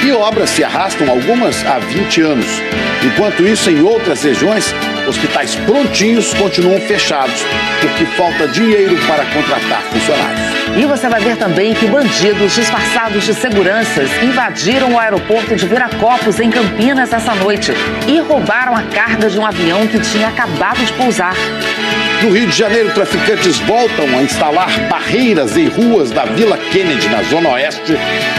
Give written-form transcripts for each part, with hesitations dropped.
E obras se arrastam algumas há 20 anos. Enquanto isso, em outras regiões, hospitais prontinhos continuam fechados, porque falta dinheiro para contratar funcionários. E você vai ver também que bandidos disfarçados de seguranças invadiram o aeroporto de Viracopos, em Campinas, essa noite e roubaram a carga de um avião que tinha acabado de pousar. No Rio de Janeiro, traficantes voltam a instalar barreiras em ruas da Vila Kennedy, na Zona Oeste,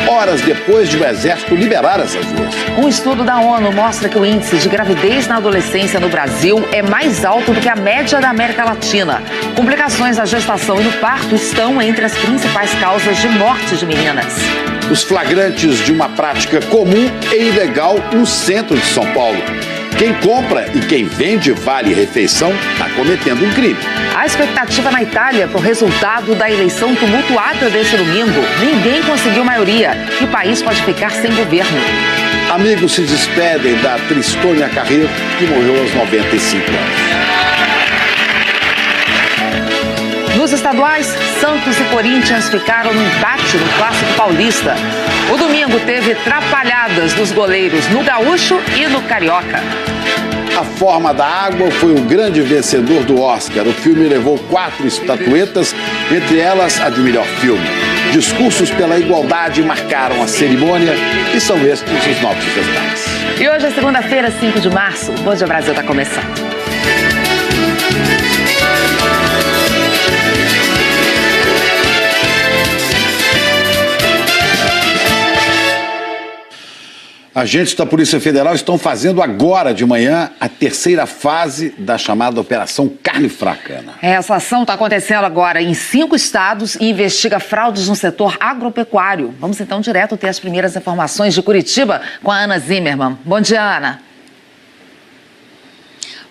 horas depois de o Exército liberar essas ruas. Um estudo da ONU mostra que o índice de gravidez na adolescência no Brasil é mais alto do que a média da América Latina. Complicações na gestação e no parto estão entre as principais causas de morte de meninas. Os flagrantes de uma prática comum e ilegal no centro de São Paulo. Quem compra e quem vende vale-refeição está cometendo um crime. A expectativa na Itália para o resultado da eleição tumultuada deste domingo. Ninguém conseguiu maioria e o país pode ficar sem governo. Amigos se despedem da atriz Tônia Carreiro, que morreu aos 95 anos. Nos estaduais, Santos e Corinthians ficaram no empate no Clássico Paulista. O domingo teve trapalhadas dos goleiros no Gaúcho e no Carioca. A Forma da Água foi o grande vencedor do Oscar. O filme levou 4 estatuetas, entre elas a de melhor filme. Discursos pela igualdade marcaram a cerimônia e são estes os nossos destaques. E hoje é segunda-feira, 5 de março. O Bom Dia Brasil está começando. Agentes da Polícia Federal estão fazendo agora de manhã a terceira fase da chamada Operação Carne Fraca, Ana. Essa ação está acontecendo agora em 5 estados e investiga fraudes no setor agropecuário. Vamos então direto ter as primeiras informações de Curitiba com a Ana Zimmermann. Bom dia, Ana.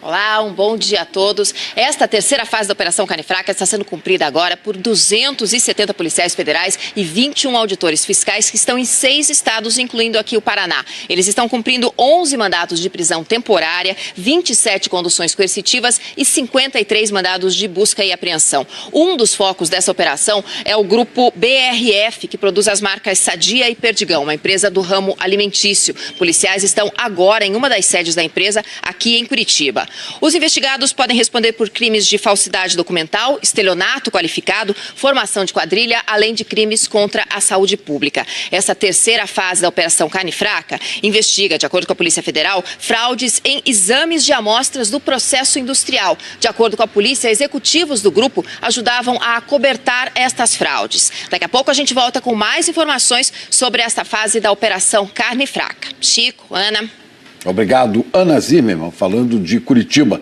Olá, um bom dia a todos. Esta terceira fase da Operação Carne Fraca está sendo cumprida agora por 270 policiais federais e 21 auditores fiscais que estão em 6 estados, incluindo aqui o Paraná. Eles estão cumprindo 11 mandados de prisão temporária, 27 conduções coercitivas e 53 mandados de busca e apreensão. Um dos focos dessa operação é o grupo BRF, que produz as marcas Sadia e Perdigão, uma empresa do ramo alimentício. Policiais estão agora em uma das sedes da empresa, aqui em Curitiba. Os investigados podem responder por crimes de falsidade documental, estelionato qualificado, formação de quadrilha, além de crimes contra a saúde pública. Essa terceira fase da Operação Carne Fraca investiga, de acordo com a Polícia Federal, fraudes em exames de amostras do processo industrial. De acordo com a polícia, executivos do grupo ajudavam a acobertar estas fraudes. Daqui a pouco a gente volta com mais informações sobre esta fase da Operação Carne Fraca. Chico, Ana... Obrigado, Ana Zimmermann, falando de Curitiba.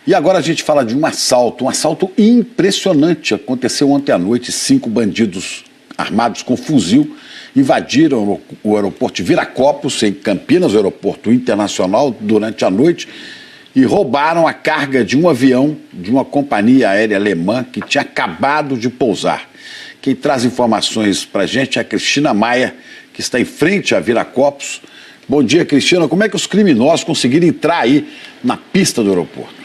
E agora a gente fala de um assalto impressionante. Aconteceu ontem à noite, 5 bandidos armados com fuzil invadiram o aeroporto de Viracopos, em Campinas, o aeroporto internacional, durante a noite, e roubaram a carga de um avião de uma companhia aérea alemã que tinha acabado de pousar. Quem traz informações para a gente é a Cristina Maia, que está em frente a Viracopos. Bom dia, Cristina. Como é que os criminosos conseguiram entrar aí na pista do aeroporto?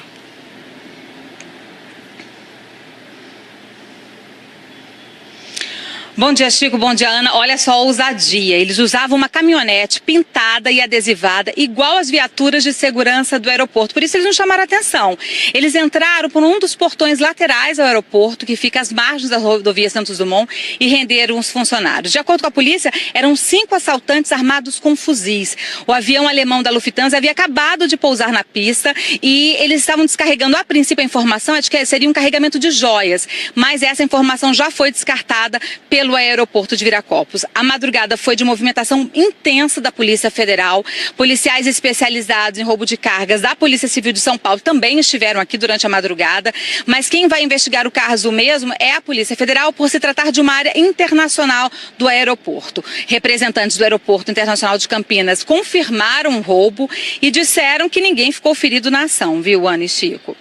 Bom dia, Chico. Bom dia, Ana. Olha só a ousadia. Eles usavam uma caminhonete pintada e adesivada, igual às viaturas de segurança do aeroporto. Por isso eles não chamaram a atenção. Eles entraram por um dos portões laterais ao aeroporto, que fica às margens da rodovia Santos Dumont, e renderam os funcionários. De acordo com a polícia, eram 5 assaltantes armados com fuzis. O avião alemão da Lufthansa havia acabado de pousar na pista e eles estavam descarregando, a princípio, a informação é de que seria um carregamento de joias, mas essa informação já foi descartada pelo aeroporto de Viracopos. A madrugada foi de movimentação intensa da Polícia Federal. Policiais especializados em roubo de cargas da Polícia Civil de São Paulo também estiveram aqui durante a madrugada, mas quem vai investigar o caso mesmo é a Polícia Federal, por se tratar de uma área internacional do aeroporto. Representantes do Aeroporto Internacional de Campinas confirmaram o roubo e disseram que ninguém ficou ferido na ação, viu, Ana e Chico?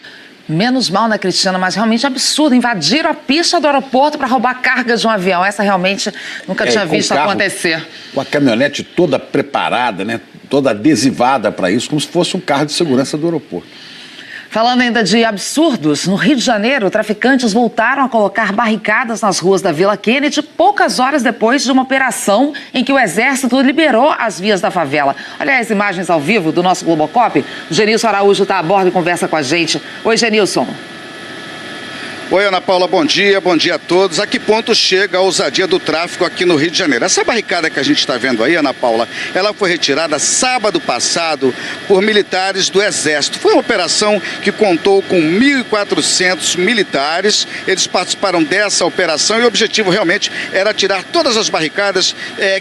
Menos mal, né, Cristina? Mas realmente absurdo. Invadiram a pista do aeroporto para roubar carga de um avião. Essa realmente nunca tinha visto acontecer. Com a caminhonete toda preparada, né? Toda adesivada para isso, como se fosse um carro de segurança do aeroporto. Falando ainda de absurdos, no Rio de Janeiro, traficantes voltaram a colocar barricadas nas ruas da Vila Kennedy poucas horas depois de uma operação em que o Exército liberou as vias da favela. Olha as imagens ao vivo do nosso Globocop. O Genilson Araújo está a bordo e conversa com a gente. Oi, Genilson. Oi, Ana Paula, bom dia a todos. A que ponto chega a ousadia do tráfico aqui no Rio de Janeiro? Essa barricada que a gente está vendo aí, Ana Paula, ela foi retirada sábado passado por militares do Exército. Foi uma operação que contou com 1.400 militares. Eles participaram dessa operação e o objetivo realmente era tirar todas as barricadas,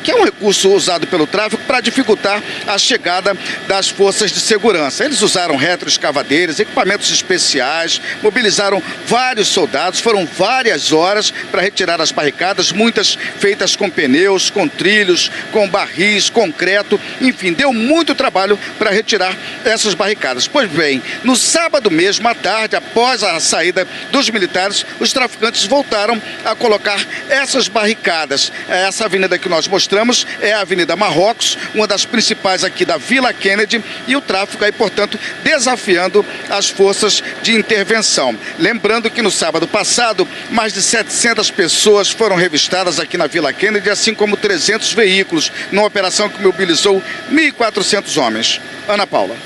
que é um recurso usado pelo tráfico para dificultar a chegada das forças de segurança. Eles usaram retroescavadeiras, equipamentos especiais, mobilizaram vários soldados, foram várias horas para retirar as barricadas, muitas feitas com pneus, com trilhos, com barris, concreto, enfim, deu muito trabalho para retirar essas barricadas. Pois bem, no sábado mesmo, à tarde, após a saída dos militares, os traficantes voltaram a colocar essas barricadas. Essa avenida que nós mostramos é a Avenida Marrocos, uma das principais aqui da Vila Kennedy, e o tráfico aí, portanto, desafiando as forças de intervenção. Lembrando que no sábado passado, mais de 700 pessoas foram revistadas aqui na Vila Kennedy, assim como 300 veículos, numa operação que mobilizou 1.400 homens. Ana Paula.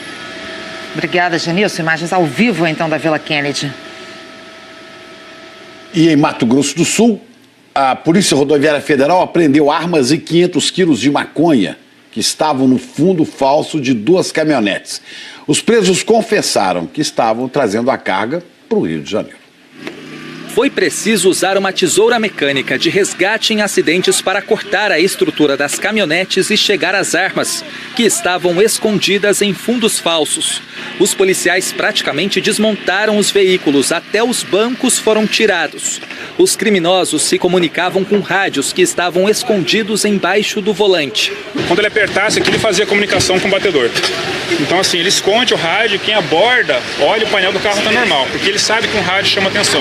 Obrigada, Genilson. Imagens ao vivo, então, da Vila Kennedy. E em Mato Grosso do Sul, a Polícia Rodoviária Federal apreendeu armas e 500 quilos de maconha que estavam no fundo falso de 2 caminhonetes. Os presos confessaram que estavam trazendo a carga para o Rio de Janeiro. Foi preciso usar uma tesoura mecânica de resgate em acidentes para cortar a estrutura das caminhonetes e chegar às armas, que estavam escondidas em fundos falsos. Os policiais praticamente desmontaram os veículos, até os bancos foram tirados. Os criminosos se comunicavam com rádios que estavam escondidos embaixo do volante. Quando ele apertasse aqui, ele fazia comunicação com o batedor. Então, assim, ele esconde o rádio e quem aborda olha o painel do carro está normal, porque ele sabe que um rádio chama atenção.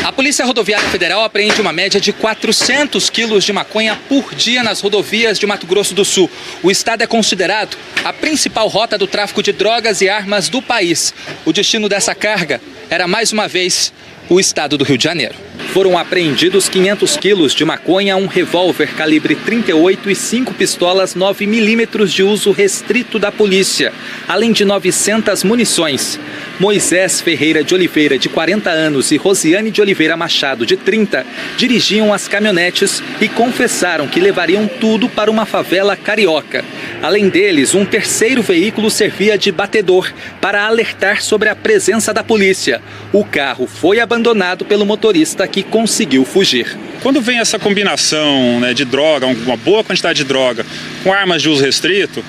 A Polícia Rodoviária Federal apreende uma média de 400 quilos de maconha por dia nas rodovias de Mato Grosso do Sul. O estado é considerado a principal rota do tráfico de drogas e armas do país. O destino dessa carga era, mais uma vez, o estado do Rio de Janeiro. Foram apreendidos 500 quilos de maconha, um revólver calibre 38 e 5 pistolas 9mm de uso restrito da polícia, além de 900 munições. Moisés Ferreira de Oliveira, de 40 anos, e Rosiane de Oliveira Machado, de 30, dirigiam as caminhonetes e confessaram que levariam tudo para uma favela carioca. Além deles, um terceiro veículo servia de batedor para alertar sobre a presença da polícia. O carro foi abandonado pelo motorista, que conseguiu fugir. Quando vem essa combinação, né, de droga, uma boa quantidade de droga, com armas de uso restrito,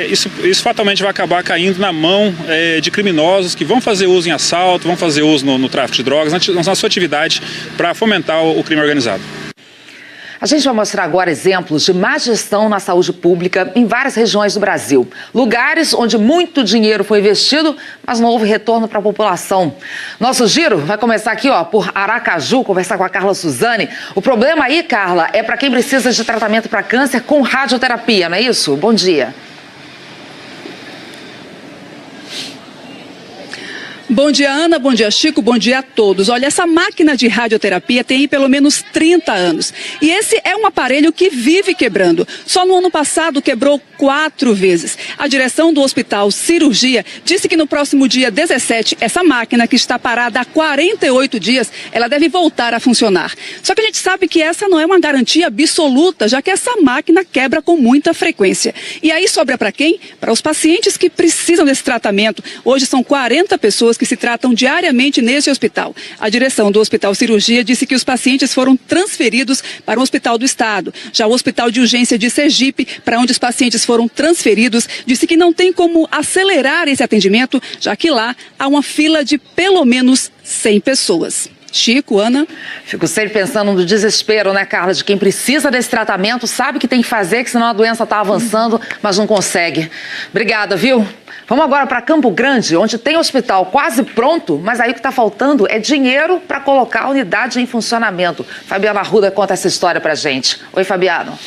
isso fatalmente vai acabar caindo na mão de criminosos que vão fazer uso em assalto, vão fazer uso no tráfico de drogas, na sua atividade para fomentar o crime organizado. A gente vai mostrar agora exemplos de má gestão na saúde pública em várias regiões do Brasil. Lugares onde muito dinheiro foi investido, mas não houve retorno para a população. Nosso giro vai começar aqui, por Aracaju, conversar com a Carla Suzane. O problema aí, Carla, é para quem precisa de tratamento para câncer com radioterapia, não é isso? Bom dia. Bom dia, Ana. Bom dia, Chico. Bom dia a todos. Olha, essa máquina de radioterapia tem pelo menos 30 anos. E esse é um aparelho que vive quebrando. Só no ano passado quebrou 4 vezes. A direção do Hospital Cirurgia disse que no próximo dia 17, essa máquina, que está parada há 48 dias, ela deve voltar a funcionar. Só que a gente sabe que essa não é uma garantia absoluta, já que essa máquina quebra com muita frequência. E aí sobra para quem? Para os pacientes que precisam desse tratamento. Hoje são 40 pessoas que se tratam diariamente nesse hospital. A direção do Hospital Cirurgia disse que os pacientes foram transferidos para um hospital do estado. Já o Hospital de Urgência de Sergipe, para onde os pacientes foram transferidos, disse que não tem como acelerar esse atendimento, já que lá há uma fila de pelo menos 100 pessoas. Chico, Ana? Fico sempre pensando no desespero, né, Carla, de quem precisa desse tratamento, sabe que tem que fazer, que senão a doença está avançando, mas não consegue. Obrigada, viu? Vamos agora para Campo Grande, onde tem hospital quase pronto, mas aí o que está faltando é dinheiro para colocar a unidade em funcionamento. Fabiano Arruda conta essa história para a gente. Oi, Fabiano.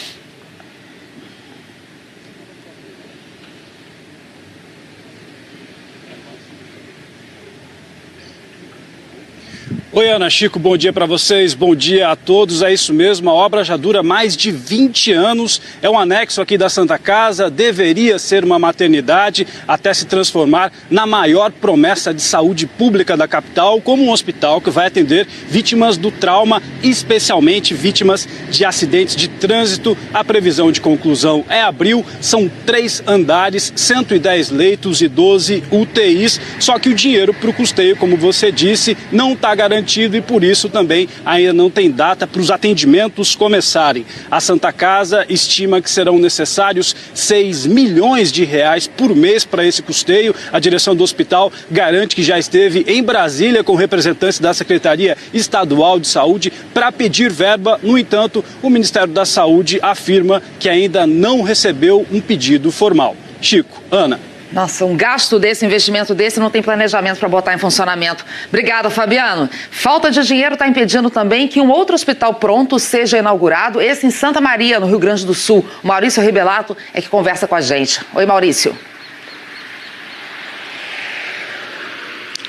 Oi, Ana, Chico, bom dia para vocês, bom dia a todos. É isso mesmo, a obra já dura mais de 20 anos, é um anexo aqui da Santa Casa, deveria ser uma maternidade até se transformar na maior promessa de saúde pública da capital, como um hospital que vai atender vítimas do trauma, especialmente vítimas de acidentes de trânsito. A previsão de conclusão é abril, são 3 andares, 110 leitos e 12 UTIs, só que o dinheiro para o custeio, como você disse, não está garantido e por isso também ainda não tem data para os atendimentos começarem. A Santa Casa estima que serão necessários 6 milhões de reais por mês para esse custeio. A direção do hospital garante que já esteve em Brasília com representantes da Secretaria Estadual de Saúde para pedir verba. No entanto, o Ministério da Saúde afirma que ainda não recebeu um pedido formal. Chico, Ana. Nossa, um gasto desse, investimento desse, não tem planejamento para botar em funcionamento. Obrigada, Fabiano. Falta de dinheiro está impedindo também que um outro hospital pronto seja inaugurado, esse em Santa Maria, no Rio Grande do Sul. O Maurício Ribelato é que conversa com a gente. Oi, Maurício.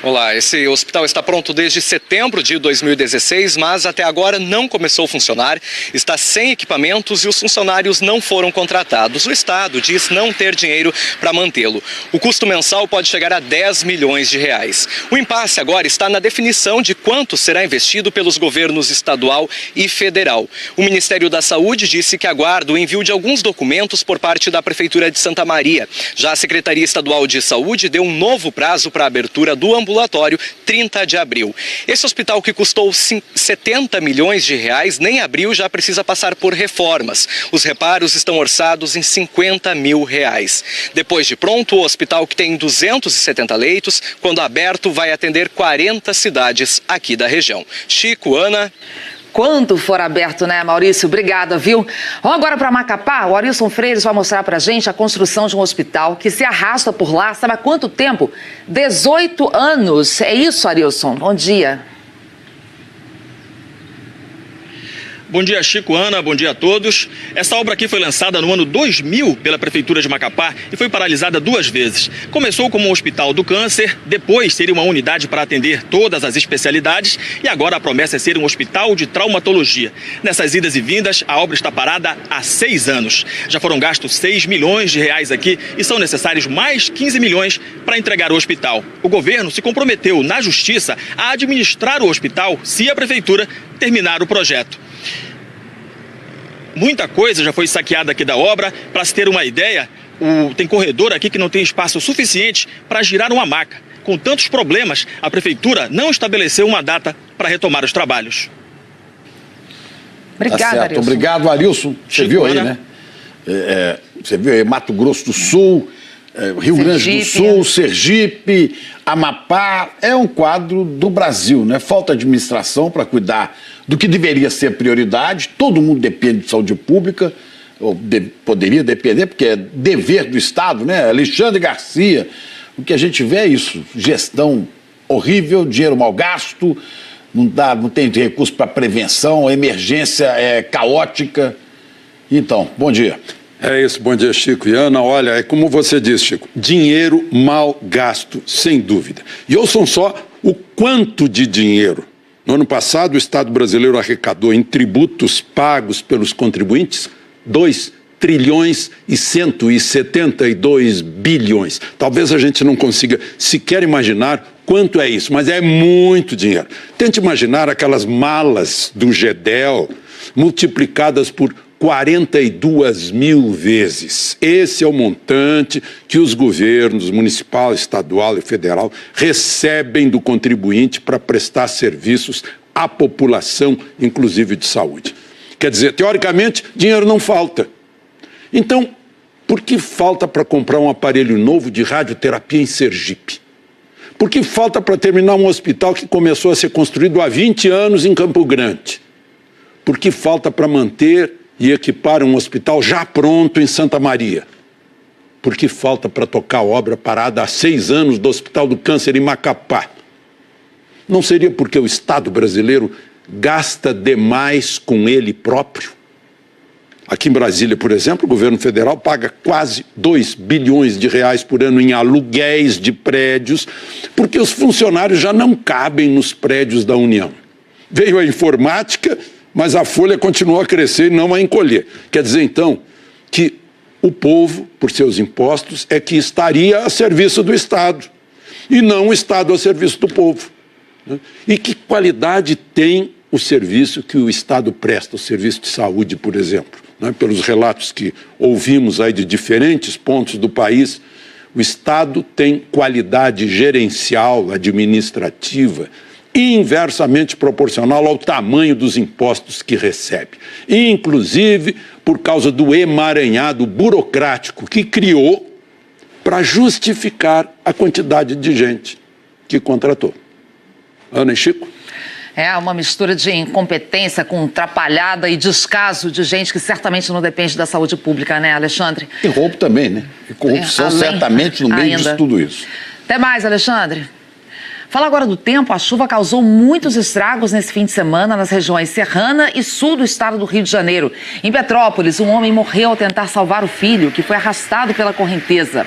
Olá, esse hospital está pronto desde setembro de 2016, mas até agora não começou a funcionar, está sem equipamentos e os funcionários não foram contratados. O Estado diz não ter dinheiro para mantê-lo. O custo mensal pode chegar a 10 milhões de reais. O impasse agora está na definição de quanto será investido pelos governos estadual e federal. O Ministério da Saúde disse que aguarda o envio de alguns documentos por parte da Prefeitura de Santa Maria. Já a Secretaria Estadual de Saúde deu um novo prazo para a abertura do ambulatório, 30 de abril. Esse hospital, que custou 70 milhões de reais, nem abril já precisa passar por reformas. Os reparos estão orçados em 50 mil reais. Depois de pronto, o hospital, que tem 270 leitos, quando aberto, vai atender 40 cidades aqui da região. Chico, Ana. Quando for aberto, né, Maurício? Obrigada, viu? Vamos agora para Macapá. O Arilson Freires vai mostrar para a gente a construção de um hospital que se arrasta por lá, sabe há quanto tempo? 18 anos. É isso, Arilson? Bom dia. Bom dia, Chico, Ana, bom dia a todos. Essa obra aqui foi lançada no ano 2000 pela Prefeitura de Macapá e foi paralisada 2 vezes. Começou como um hospital do câncer, depois seria uma unidade para atender todas as especialidades e agora a promessa é ser um hospital de traumatologia. Nessas idas e vindas, a obra está parada há 6 anos. Já foram gastos 6 milhões de reais aqui e são necessários mais 15 milhões para entregar o hospital. O governo se comprometeu na Justiça a administrar o hospital se a Prefeitura terminar o projeto. Muita coisa já foi saqueada aqui da obra. Para se ter uma ideia, tem corredor aqui que não tem espaço suficiente para girar uma maca. Com tantos problemas, a Prefeitura não estabeleceu uma data para retomar os trabalhos. Obrigada, Arilson. Obrigado, Arilson. Você viu aí, né? Você viu aí, Mato Grosso do Sul, Rio Grande do Sul, Sergipe, Amapá. É um quadro do Brasil, né? Falta administração para cuidar do que deveria ser prioridade. Todo mundo depende de saúde pública, ou poderia depender, porque é dever do Estado, né? Alexandre Garcia, o que a gente vê é isso: gestão horrível, dinheiro mal gasto, não tem recurso para prevenção, a emergência é caótica. Então, bom dia. É isso, bom dia, Chico e Ana. Olha, é como você disse, Chico, dinheiro mal gasto, sem dúvida. E ouçam só o quanto de dinheiro. No ano passado, o Estado brasileiro arrecadou em tributos pagos pelos contribuintes 2 trilhões e 172 bilhões. Talvez a gente não consiga sequer imaginar quanto é isso, mas é muito dinheiro. Tente imaginar aquelas malas do GEDEL multiplicadas por 42 mil vezes. Esse é o montante que os governos municipal, estadual e federal recebem do contribuinte para prestar serviços à população, inclusive de saúde. Quer dizer, teoricamente, dinheiro não falta. Então, por que falta para comprar um aparelho novo de radioterapia em Sergipe? Por que falta para terminar um hospital que começou a ser construído há 20 anos em Campo Grande? Por que falta para manter e equipar um hospital já pronto em Santa Maria? Porque falta para tocar a obra parada há 6 anos do Hospital do Câncer em Macapá. Não seria porque o Estado brasileiro gasta demais com ele próprio? Aqui em Brasília, por exemplo, o governo federal paga quase 2 bilhões de reais por ano em aluguéis de prédios, porque os funcionários já não cabem nos prédios da União. Veio a informática, mas a folha continuou a crescer e não a encolher. Quer dizer, então, que o povo, por seus impostos, é que estaria a serviço do Estado, e não o Estado a serviço do povo. E que qualidade tem o serviço que o Estado presta, o serviço de saúde, por exemplo? Pelos relatos que ouvimos aí de diferentes pontos do país, o Estado tem qualidade gerencial, administrativa, inversamente proporcional ao tamanho dos impostos que recebe. Inclusive por causa do emaranhado burocrático que criou para justificar a quantidade de gente que contratou. Ana e Chico? É uma mistura de incompetência com atrapalhada e descaso de gente que certamente não depende da saúde pública, né, Alexandre? E roubo também, né? E corrupção certamente no meio de tudo isso. Até mais, Alexandre. Fala agora do tempo. A chuva causou muitos estragos nesse fim de semana nas regiões serrana e sul do estado do Rio de Janeiro. Em Petrópolis, um homem morreu ao tentar salvar o filho, que foi arrastado pela correnteza.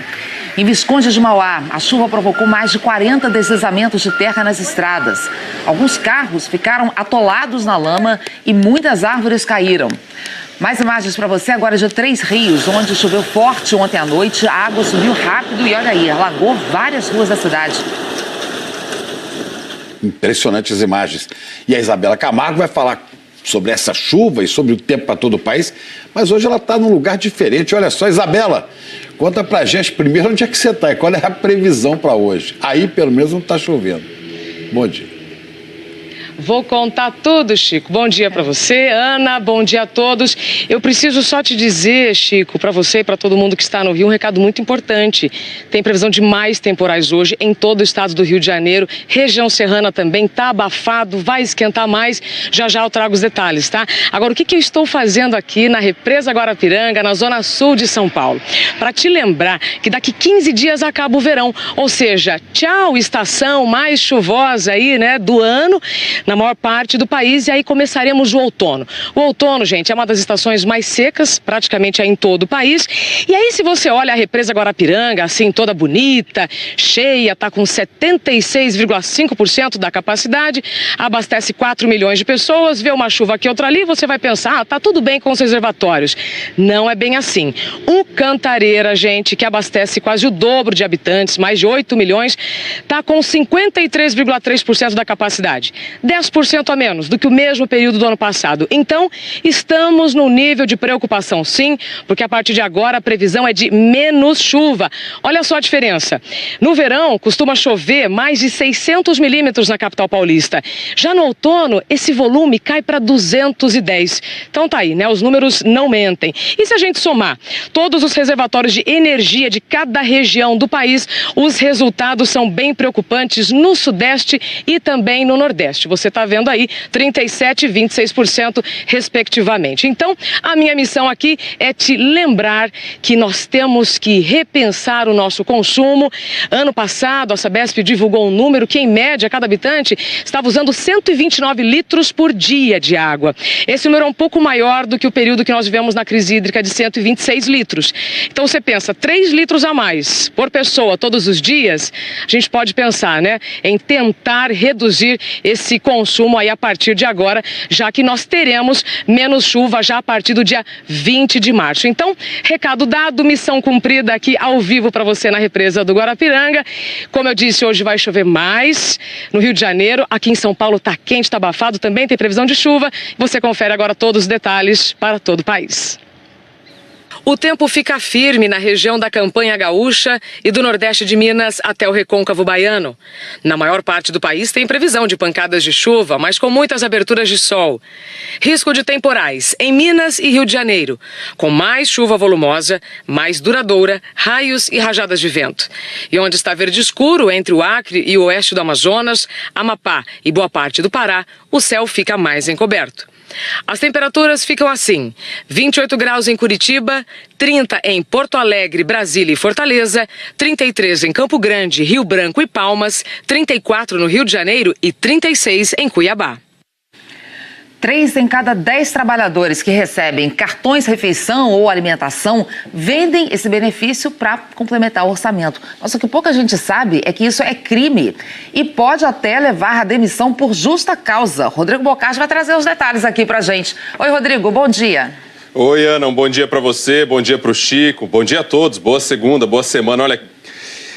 Em Visconde de Mauá, a chuva provocou mais de 40 deslizamentos de terra nas estradas. Alguns carros ficaram atolados na lama e muitas árvores caíram. Mais imagens para você agora de Três Rios, onde choveu forte ontem à noite. A água subiu rápido e, olha aí, alagou várias ruas da cidade. Impressionantes imagens. E a Isabela Camargo vai falar sobre essa chuva e sobre o tempo para todo o país, mas hoje ela está num lugar diferente. Olha só, Isabela, conta pra gente primeiro onde é que você está e qual é a previsão para hoje. Aí pelo menos não está chovendo. Bom dia. Vou contar tudo, Chico. Bom dia para você, Ana, bom dia a todos. Eu preciso só te dizer, Chico, para você e para todo mundo que está no Rio, um recado muito importante. Tem previsão de mais temporais hoje em todo o estado do Rio de Janeiro. Região serrana também tá abafado, vai esquentar mais. Já já eu trago os detalhes, tá? Agora, o que eu estou fazendo aqui na Represa Guarapiranga, na zona sul de São Paulo? Para te lembrar que daqui 15 dias acaba o verão, ou seja, tchau estação mais chuvosa aí, né, do ano, na maior parte do país, e aí começaremos o outono. O outono, gente, é uma das estações mais secas, praticamente em todo o país. E aí, se você olha a Represa Guarapiranga, assim, toda bonita, cheia, tá com 76,5% da capacidade, abastece 4 milhões de pessoas, vê uma chuva aqui, outra ali, você vai pensar, tá tudo bem com os reservatórios. Não é bem assim. O Cantareira, gente, que abastece quase o dobro de habitantes, mais de 8 milhões, tá com 53,3% da capacidade. 10% a menos do que o mesmo período do ano passado. Então, estamos num nível de preocupação, sim, porque a partir de agora a previsão é de menos chuva. Olha só a diferença. No verão, costuma chover mais de 600 milímetros na capital paulista. Já no outono, esse volume cai para 210. Então tá aí, né? Os números não mentem. E se a gente somar todos os reservatórios de energia de cada região do país, os resultados são bem preocupantes no Sudeste e também no Nordeste. Você está vendo aí 37% e 26% respectivamente. Então, a minha missão aqui é te lembrar que nós temos que repensar o nosso consumo. Ano passado, a Sabesp divulgou um número que, em média, cada habitante estava usando 129 litros por dia de água. Esse número é um pouco maior do que o período que nós vivemos na crise hídrica de 126 litros. Então, você pensa, 3 litros a mais por pessoa todos os dias, a gente pode pensar, né, em tentar reduzir esse consumo aí a partir de agora, já que nós teremos menos chuva já a partir do dia 20 de março. Então, recado dado, missão cumprida aqui ao vivo para você na Represa do Guarapiranga. Como eu disse, hoje vai chover mais no Rio de Janeiro. Aqui em São Paulo está quente, está abafado, também tem previsão de chuva. Você confere agora todos os detalhes para todo o país. O tempo fica firme na região da Campanha Gaúcha e do Nordeste de Minas até o Recôncavo Baiano. Na maior parte do país tem previsão de pancadas de chuva, mas com muitas aberturas de sol. Risco de temporais em Minas e Rio de Janeiro, com mais chuva volumosa, mais duradoura, raios e rajadas de vento. E onde está verde escuro, entre o Acre e o oeste do Amazonas, Amapá e boa parte do Pará, o céu fica mais encoberto. As temperaturas ficam assim: 28 graus em Curitiba, 30 em Porto Alegre, Brasília e Fortaleza, 33 em Campo Grande, Rio Branco e Palmas, 34 no Rio de Janeiro e 36 em Cuiabá. 3 em cada 10 trabalhadores que recebem cartões refeição ou alimentação vendem esse benefício para complementar o orçamento. Mas o que pouca gente sabe é que isso é crime e pode até levar à demissão por justa causa. Rodrigo Bocardi vai trazer os detalhes aqui para a gente. Oi, Rodrigo, bom dia. Oi, Ana, um bom dia para você, bom dia para o Chico, bom dia a todos, boa segunda, boa semana. Olha,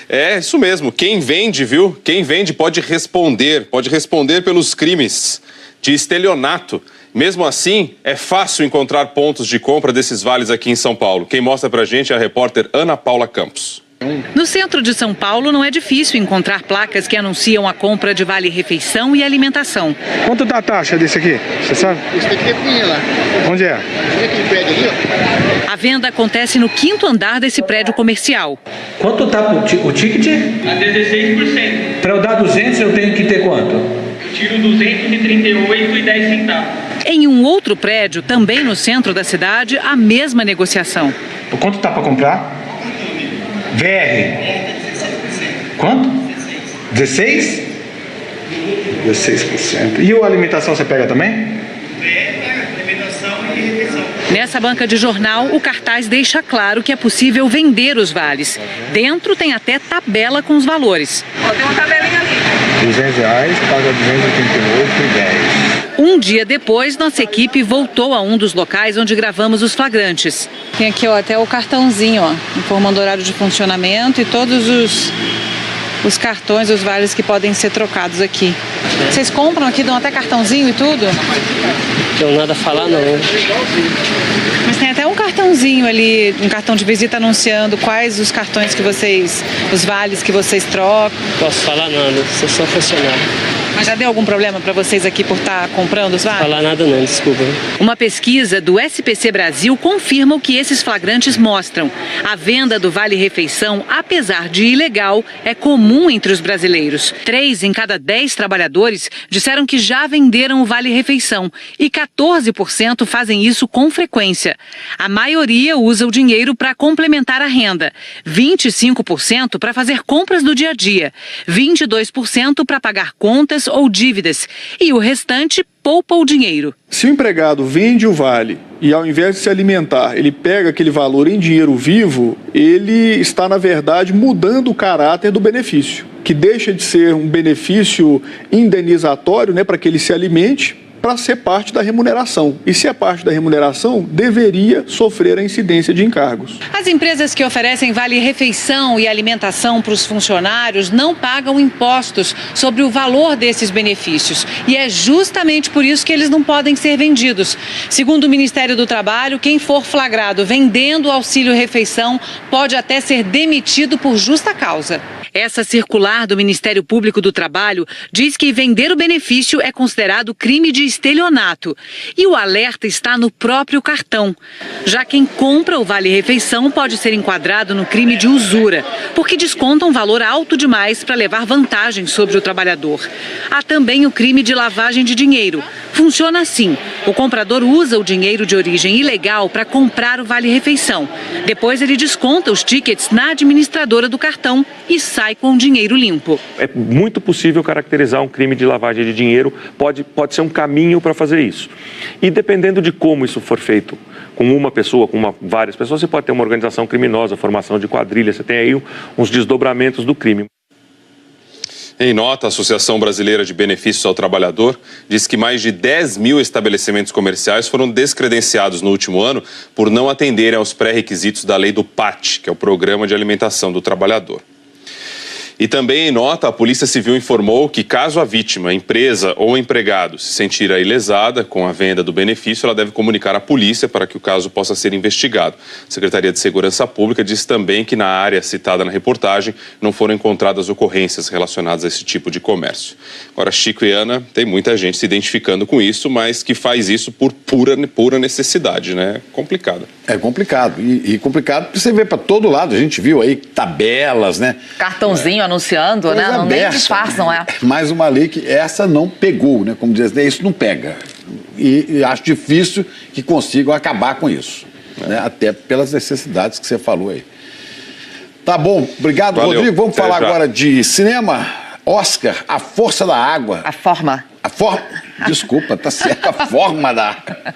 é isso mesmo, quem vende, viu? Quem vende pode responder pelos crimes de estelionato. Mesmo assim, é fácil encontrar pontos de compra desses vales aqui em São Paulo. Quem mostra pra gente é a repórter Ana Paula Campos. No centro de São Paulo não é difícil encontrar placas que anunciam a compra de vale-refeição e alimentação. Quanto tá a taxa desse aqui? Você sabe? Esse daqui é punha lá. Onde é? Aquele prédio ali, ó. A venda acontece no 5º andar desse prédio comercial. Quanto tá o ticket? A 16%. Para eu dar 200 eu tenho que ter quanto? Eu tiro 238,10 centavos. Em um outro prédio, também no centro da cidade, a mesma negociação. Quanto tá para comprar? VR. Quanto? 16? 16%. E a alimentação você pega também? Nessa banca de jornal, o cartaz deixa claro que é possível vender os vales. Dentro tem até tabela com os valores. Tem uma tabelinha ali. R$200, paga R$288,10. Um dia depois, nossa equipe voltou a um dos locais onde gravamos os flagrantes. Tem aqui, ó, até o cartãozinho, ó, informando o horário de funcionamento e todos os cartões, os vales que podem ser trocados aqui. Vocês compram aqui, dão até cartãozinho e tudo? Não tenho nada a falar, não. Mas tem até um cartãozinho ali, um cartão de visita anunciando quais os cartões que vocês, os vales que vocês trocam. Não posso falar nada, sou só funcionário. Mas já deu algum problema para vocês aqui por estar comprando os vales? Não falar nada não, desculpa. Uma pesquisa do SPC Brasil confirma o que esses flagrantes mostram. A venda do vale-refeição, apesar de ilegal, é comum entre os brasileiros. 3 em cada 10 trabalhadores disseram que já venderam o vale-refeição e 14% fazem isso com frequência. A maioria usa o dinheiro para complementar a renda, 25% para fazer compras do dia a dia, 22% para pagar contas ou dívidas e o restante poupa o dinheiro. Se o empregado vende o vale e ao invés de se alimentar, ele pega aquele valor em dinheiro vivo, ele está, na verdade, mudando o caráter do benefício, que deixa de ser um benefício indenizatório, né, para que ele se alimente, para ser parte da remuneração. E se é parte da remuneração, deveria sofrer a incidência de encargos. As empresas que oferecem vale-refeição e alimentação para os funcionários não pagam impostos sobre o valor desses benefícios. E é justamente por isso que eles não podem ser vendidos. Segundo o Ministério do Trabalho, quem for flagrado vendendo o auxílio-refeição pode até ser demitido por justa causa. Essa circular do Ministério Público do Trabalho diz que vender o benefício é considerado crime de estelionato. E o alerta está no próprio cartão. Já quem compra o vale-refeição pode ser enquadrado no crime de usura, porque desconta um valor alto demais para levar vantagem sobre o trabalhador. Há também o crime de lavagem de dinheiro. Funciona assim: o comprador usa o dinheiro de origem ilegal para comprar o vale-refeição. Depois ele desconta os tickets na administradora do cartão e sai com o dinheiro limpo. É muito possível caracterizar um crime de lavagem de dinheiro, pode ser um caminho para fazer isso. E dependendo de como isso for feito, com uma pessoa, com várias pessoas, você pode ter uma organização criminosa, formação de quadrilha, você tem aí uns desdobramentos do crime. Em nota, a Associação Brasileira de Benefícios ao Trabalhador diz que mais de 10 mil estabelecimentos comerciais foram descredenciados no último ano por não atenderem aos pré-requisitos da lei do PAT, que é o Programa de Alimentação do Trabalhador. E também em nota, a Polícia Civil informou que caso a vítima, empresa ou empregado se sentir ilesada com a venda do benefício, ela deve comunicar à polícia para que o caso possa ser investigado. A Secretaria de Segurança Pública diz também que na área citada na reportagem não foram encontradas ocorrências relacionadas a esse tipo de comércio. Agora, Chico e Ana, tem muita gente se identificando com isso, mas que faz isso por pura necessidade, né? Complicado. É complicado. E complicado porque você vê para todo lado. A gente viu aí tabelas, né? Cartãozinho anunciando, né? Não nem disfarçam, é. Mais uma lei que essa não pegou, né? Como diz, isso não pega. E acho difícil que consigam acabar com isso. Né? Até pelas necessidades que você falou aí. Tá bom. Obrigado, valeu, Rodrigo. Vamos falar agora de cinema. Oscar, A Força da Água. A Forma. A Forma. Desculpa, tá certo, a forma da água.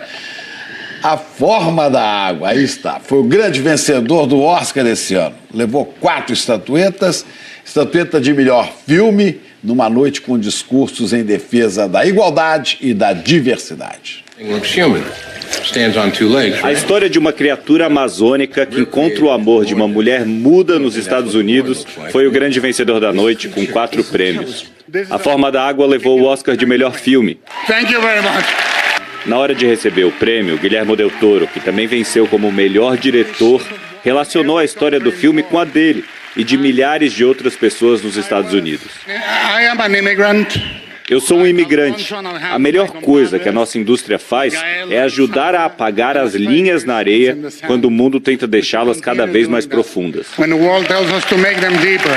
A Forma da Água, aí está. Foi o grande vencedor do Oscar desse ano. Levou 4 estatuetas. Estatueta de melhor filme, numa noite com discursos em defesa da igualdade e da diversidade. A história de uma criatura amazônica que encontra o amor de uma mulher muda nos Estados Unidos foi o grande vencedor da noite, com 4 prêmios. A Forma da Água levou o Oscar de melhor filme. Thank you very much. Na hora de receber o prêmio, Guillermo del Toro, que também venceu como melhor diretor, relacionou a história do filme com a dele e de milhares de outras pessoas nos Estados Unidos. I am an immigrant. Eu sou um imigrante. A melhor coisa que a nossa indústria faz é ajudar a apagar as linhas na areia quando o mundo tenta deixá-las cada vez mais profundas. When the world tells us to make them deeper.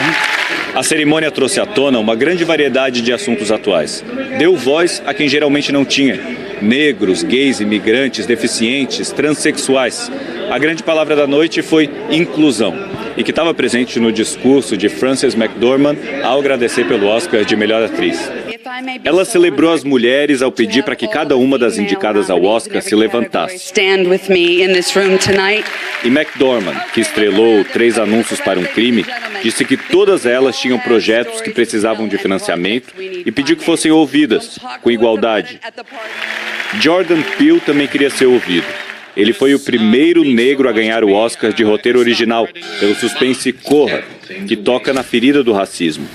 A cerimônia trouxe à tona uma grande variedade de assuntos atuais. Deu voz a quem geralmente não tinha. Negros, gays, imigrantes, deficientes, transexuais. A grande palavra da noite foi inclusão, e que estava presente no discurso de Frances McDormand ao agradecer pelo Oscar de melhor atriz. Ela celebrou as mulheres ao pedir para que cada uma das indicadas ao Oscar se levantasse. E McDormand, que estrelou 3 anúncios para um crime, disse que todas elas tinham projetos que precisavam de financiamento e pediu que fossem ouvidas, com igualdade. Jordan Peele também queria ser ouvido. Ele foi o primeiro negro a ganhar o Oscar de roteiro original, pelo suspense Corra, que toca na ferida do racismo.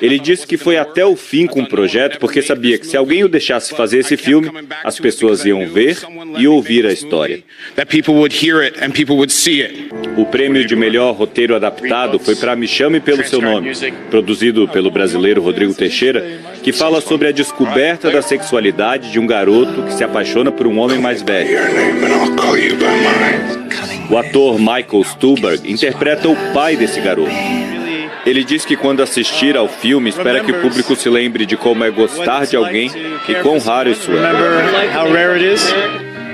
Ele disse que foi até o fim com o projeto porque sabia que se alguém o deixasse fazer esse filme, as pessoas iam ver e ouvir a história. O prêmio de melhor roteiro adaptado foi para Me Chame Pelo Seu Nome, produzido pelo brasileiro Rodrigo Teixeira, que fala sobre a descoberta da sexualidade de um garoto que se apaixona por um homem mais velho. O ator Michael Stuhlbarg interpreta o pai desse garoto. Ele diz que quando assistir ao filme, espera que o público se lembre de como é gostar de alguém e quão raro isso é.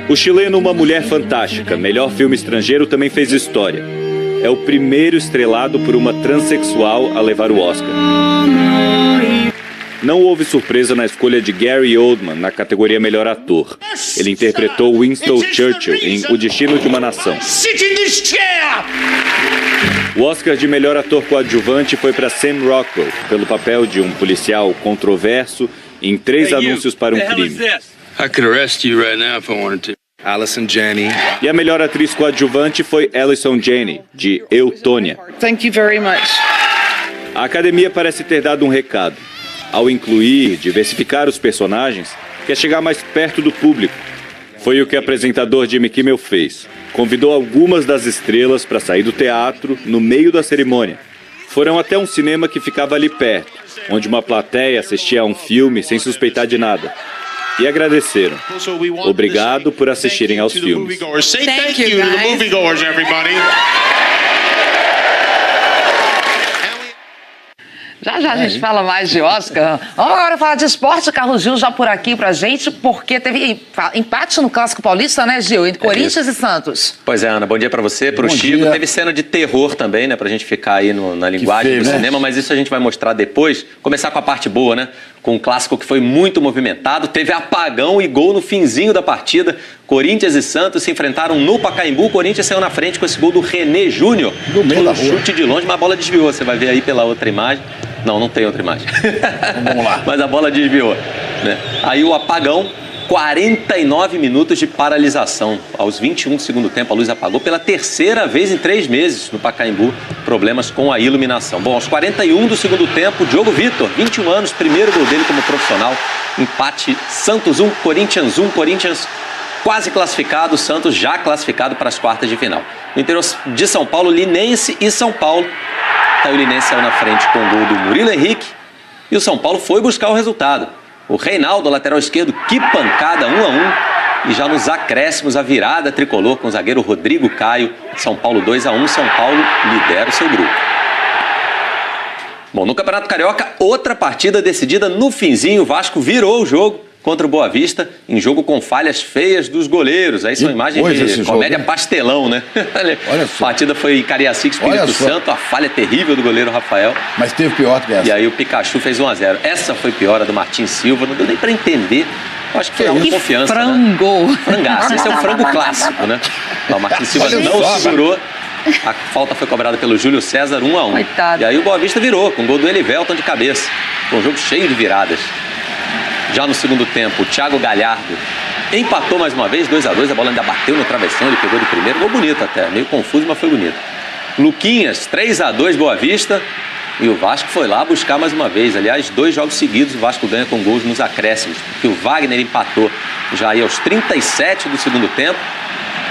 O chileno Uma Mulher Fantástica, melhor filme estrangeiro, também fez história. É o primeiro estrelado por uma transexual a levar o Oscar. Não houve surpresa na escolha de Gary Oldman na categoria Melhor Ator. Ele interpretou Winston Churchill em O Destino de uma Nação. O Oscar de melhor ator coadjuvante foi para Sam Rockwell, pelo papel de um policial controverso em 3 anúncios para um crime. Allison Janney. E a melhor atriz coadjuvante foi Allison Janney, de Eutônia. Thank you very much. A academia parece ter dado um recado. Ao incluir, diversificar os personagens, quer chegar mais perto do público. Foi o que o apresentador Jimmy Kimmel fez. Convidou algumas das estrelas para sair do teatro no meio da cerimônia. Foram até um cinema que ficava ali perto, onde uma plateia assistia a um filme sem suspeitar de nada. E agradeceram. Obrigado por assistirem aos filmes. Thank you, guys. Já já a gente fala mais de Oscar. Vamos agora falar de esporte. Carlos Gil já por aqui pra gente, porque teve empate no Clássico Paulista, né, Gil? Entre Corinthians e Santos. Pois é, Ana, bom dia pra você, pro Bom Chico. dia. Teve cena de terror também, né, pra gente ficar aí na linguagem feio, do né? cinema, mas isso a gente vai mostrar depois. Começar com a parte boa, né? Com um clássico que foi muito movimentado, teve apagão e gol no finzinho da partida. Corinthians e Santos se enfrentaram no Pacaembu. O Corinthians saiu na frente com esse gol do René Júnior. Do meio da rua. Chute de longe, mas a bola desviou. Você vai ver aí pela outra imagem. Não tem outra imagem. Vamos lá. Mas a bola desviou, né? Aí o apagão, 49 minutos de paralisação. Aos 21 do segundo tempo, a luz apagou pela 3ª vez em 3 meses no Pacaembu. Problemas com a iluminação. Bom, aos 41 do segundo tempo, Diogo Vitor, 21 anos, primeiro gol dele como profissional. Empate, Santos 1, Corinthians 1. Corinthians quase classificado, Santos já classificado para as quartas de final. No interior de São Paulo, Linense e São Paulo. Aí o Linense saiu na frente com o gol do Murilo Henrique e o São Paulo foi buscar o resultado. O Reinaldo, lateral esquerdo, que pancada, 1-1. E já nos acréscimos, a virada tricolor com o zagueiro Rodrigo Caio. São Paulo 2-1, São Paulo lidera o seu grupo. Bom, no Campeonato Carioca, outra partida decidida no finzinho. O Vasco virou o jogo contra o Boa Vista, em jogo com falhas feias dos goleiros. Aí são imagens de comédia pastelão, né? A partida foi em Cariacica, Espírito Santo, a falha terrível do goleiro Rafael. Mas teve pior que essa. E aí o Pikachu fez 1-0. Essa foi pior, a do Martin Silva, não deu nem pra entender. Eu acho que foi uma confiança, frango. Né? Frangaço, esse é o frango clássico, né? O Martin Silva não segurou. A falta foi cobrada pelo Júlio César, 1-1. Coitado. E aí o Boa Vista virou, com o gol do Elivelton de cabeça. Foi um jogo cheio de viradas. Já no segundo tempo, o Thiago Galhardo empatou mais uma vez, 2-2. A bola ainda bateu no travessão, ele pegou de primeiro. Gol bonito até, meio confuso, mas foi bonito. Luquinhas, 3-2 Boa Vista. E o Vasco foi lá buscar mais uma vez. Aliás, 2 jogos seguidos o Vasco ganha com gols nos acréscimos. Porque o Wagner empatou já aí aos 37 do segundo tempo.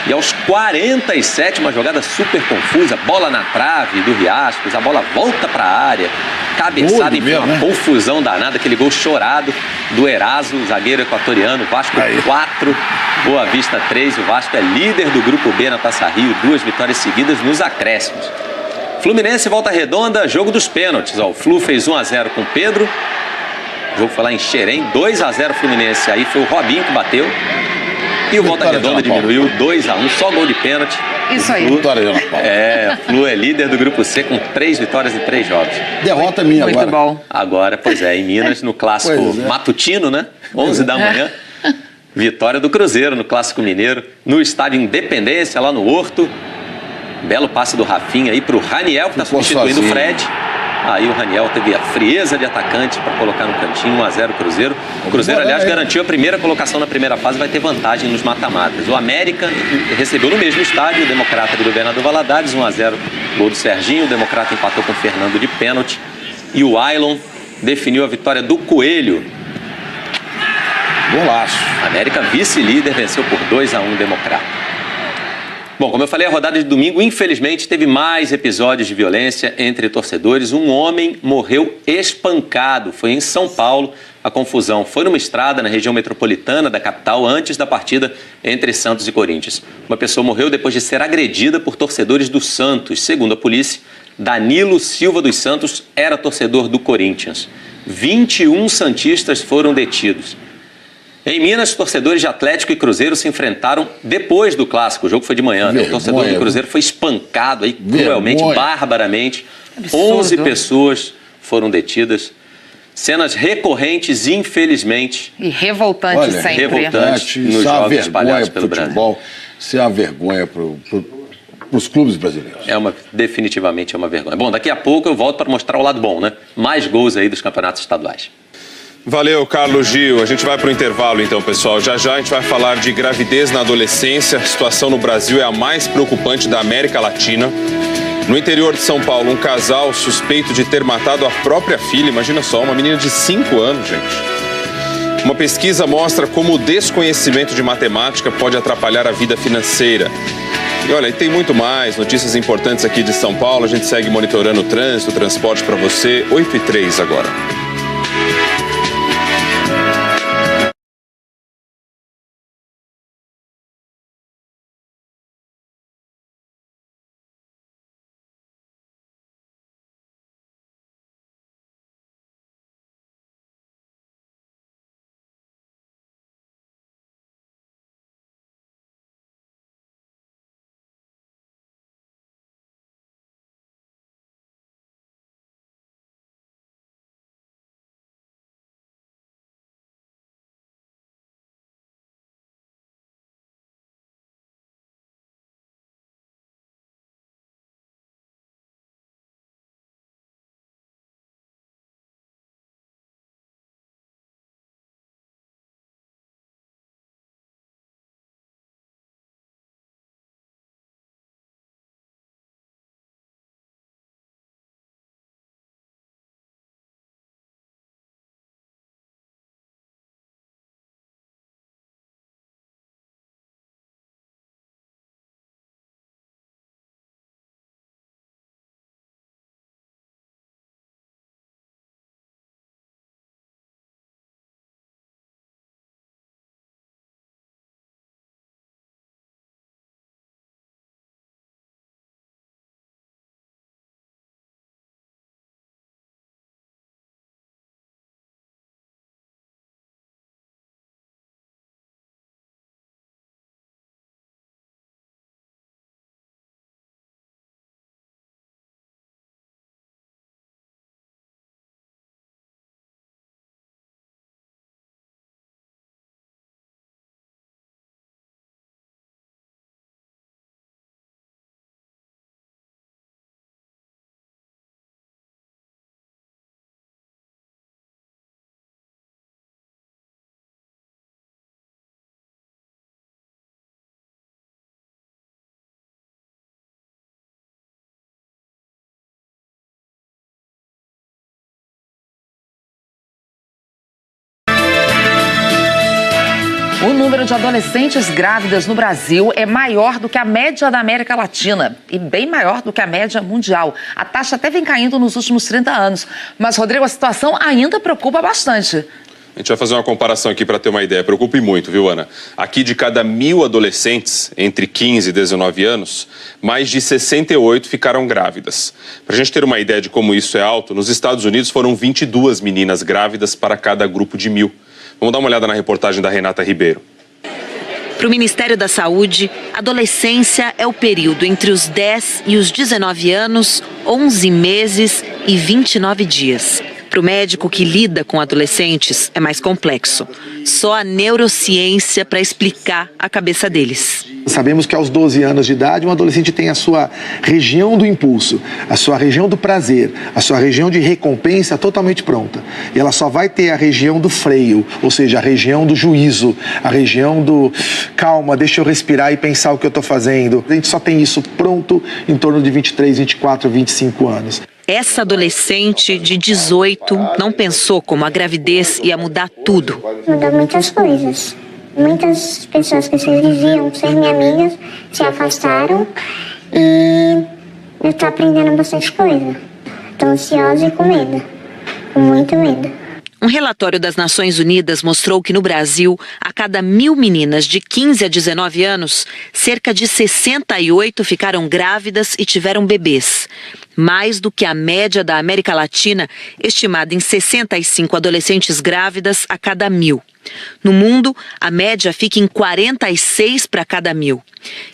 E aos 47, uma jogada super confusa, bola na trave do Riascos, a bola volta para a área, cabeçada, enfim, uma confusão danada, aquele gol chorado do Eraso, zagueiro equatoriano. Vasco 4, Boa Vista 3, o Vasco é líder do Grupo B na Taça Rio, 2 vitórias seguidas nos acréscimos. Fluminense Volta Redonda, jogo dos pênaltis, o Flu fez 1-0 com o Pedro, o jogo foi lá em Xerém, 2-0 Fluminense, aí foi o Robinho que bateu. E o Volta Redonda diminuiu 2-1, só gol de pênalti. Isso aí. O Flu é líder do Grupo C com 3 vitórias em 3 jogos. Derrota minha agora. Muito bom. Agora, pois é, em Minas, no clássico matutino, né? 11 da manhã. Vitória do Cruzeiro no Clássico Mineiro, no estádio Independência, lá no Horto. Belo passe do Rafinha aí pro Raniel, que está substituindo o Fred. Aí o Raniel teve a frieza de atacante para colocar no cantinho, 1-0 Cruzeiro. O Cruzeiro, aliás, garantiu a primeira colocação na primeira fase, vai ter vantagem nos mata-matas. O América recebeu no mesmo estádio o Democrata do Governador Valadares, 1-0, gol do Serginho. O Democrata empatou com o Fernando de pênalti. E o Ailon definiu a vitória do Coelho. Golaço. América, vice-líder, venceu por 2-1 o Democrata. Bom, como eu falei, a rodada de domingo, infelizmente, teve mais episódios de violência entre torcedores. Um homem morreu espancado. Foi em São Paulo. A confusão foi numa estrada na região metropolitana da capital antes da partida entre Santos e Corinthians. Uma pessoa morreu depois de ser agredida por torcedores do Santos. Segundo a polícia, Danilo Silva dos Santos era torcedor do Corinthians. 21 santistas foram detidos. Em Minas, torcedores de Atlético e Cruzeiro se enfrentaram depois do clássico. O jogo foi de manhã, né? O torcedor do Cruzeiro foi espancado aí cruelmente, barbaramente. Absurdo. 11 pessoas foram detidas. Cenas recorrentes, infelizmente. E revoltantes sempre. Revoltantes nos jogos espalhados pelo Brasil. Isso é uma vergonha para os clubes brasileiros. Definitivamente é uma vergonha. Bom, daqui a pouco eu volto para mostrar o lado bom, né? Mais gols aí dos campeonatos estaduais. Valeu, Carlos Gil. A gente vai para o intervalo então, pessoal. Já já a gente vai falar de gravidez na adolescência. A situação no Brasil é a mais preocupante da América Latina. No interior de São Paulo, um casal suspeito de ter matado a própria filha. Imagina só, uma menina de 5 anos, gente. Uma pesquisa mostra como o desconhecimento de matemática pode atrapalhar a vida financeira. E olha, tem muito mais, notícias importantes aqui de São Paulo. A gente segue monitorando o trânsito, o transporte para você. 8h03 agora. número de adolescentes grávidas no Brasil é maior do que a média da América Latina e bem maior do que a média mundial. A taxa até vem caindo nos últimos 30 anos. Mas, Rodrigo, a situação ainda preocupa bastante. A gente vai fazer uma comparação aqui para ter uma ideia. Preocupa muito, viu, Ana? Aqui, de cada 1.000 adolescentes entre 15 e 19 anos, mais de 68 ficaram grávidas. Para a gente ter uma ideia de como isso é alto, nos Estados Unidos foram 22 meninas grávidas para cada grupo de 1.000. Vamos dar uma olhada na reportagem da Renata Ribeiro. Para o Ministério da Saúde, adolescência é o período entre os 10 e os 19 anos, 11 meses e 29 dias. Para o médico que lida com adolescentes, é mais complexo. Só a neurociência para explicar a cabeça deles. Sabemos que aos 12 anos de idade, um adolescente tem a sua região do impulso, a sua região do prazer, a sua região de recompensa totalmente pronta. E ela só vai ter a região do freio, ou seja, a região do juízo, a região do calma, deixa eu respirar e pensar o que eu estou fazendo. A gente só tem isso pronto em torno de 23, 24, 25 anos. Essa adolescente de 18 não pensou como a gravidez ia mudar tudo. Mudou muitas coisas. Muitas pessoas que se diziam ser minhas amigas se afastaram e eu estou aprendendo bastante coisa. Estou ansiosa e com medo, com muito medo. Um relatório das Nações Unidas mostrou que no Brasil, a cada 1.000 meninas de 15 a 19 anos, cerca de 68 ficaram grávidas e tiveram bebês. Mais do que a média da América Latina, estimada em 65 adolescentes grávidas a cada 1.000. No mundo, a média fica em 46 para cada 1.000.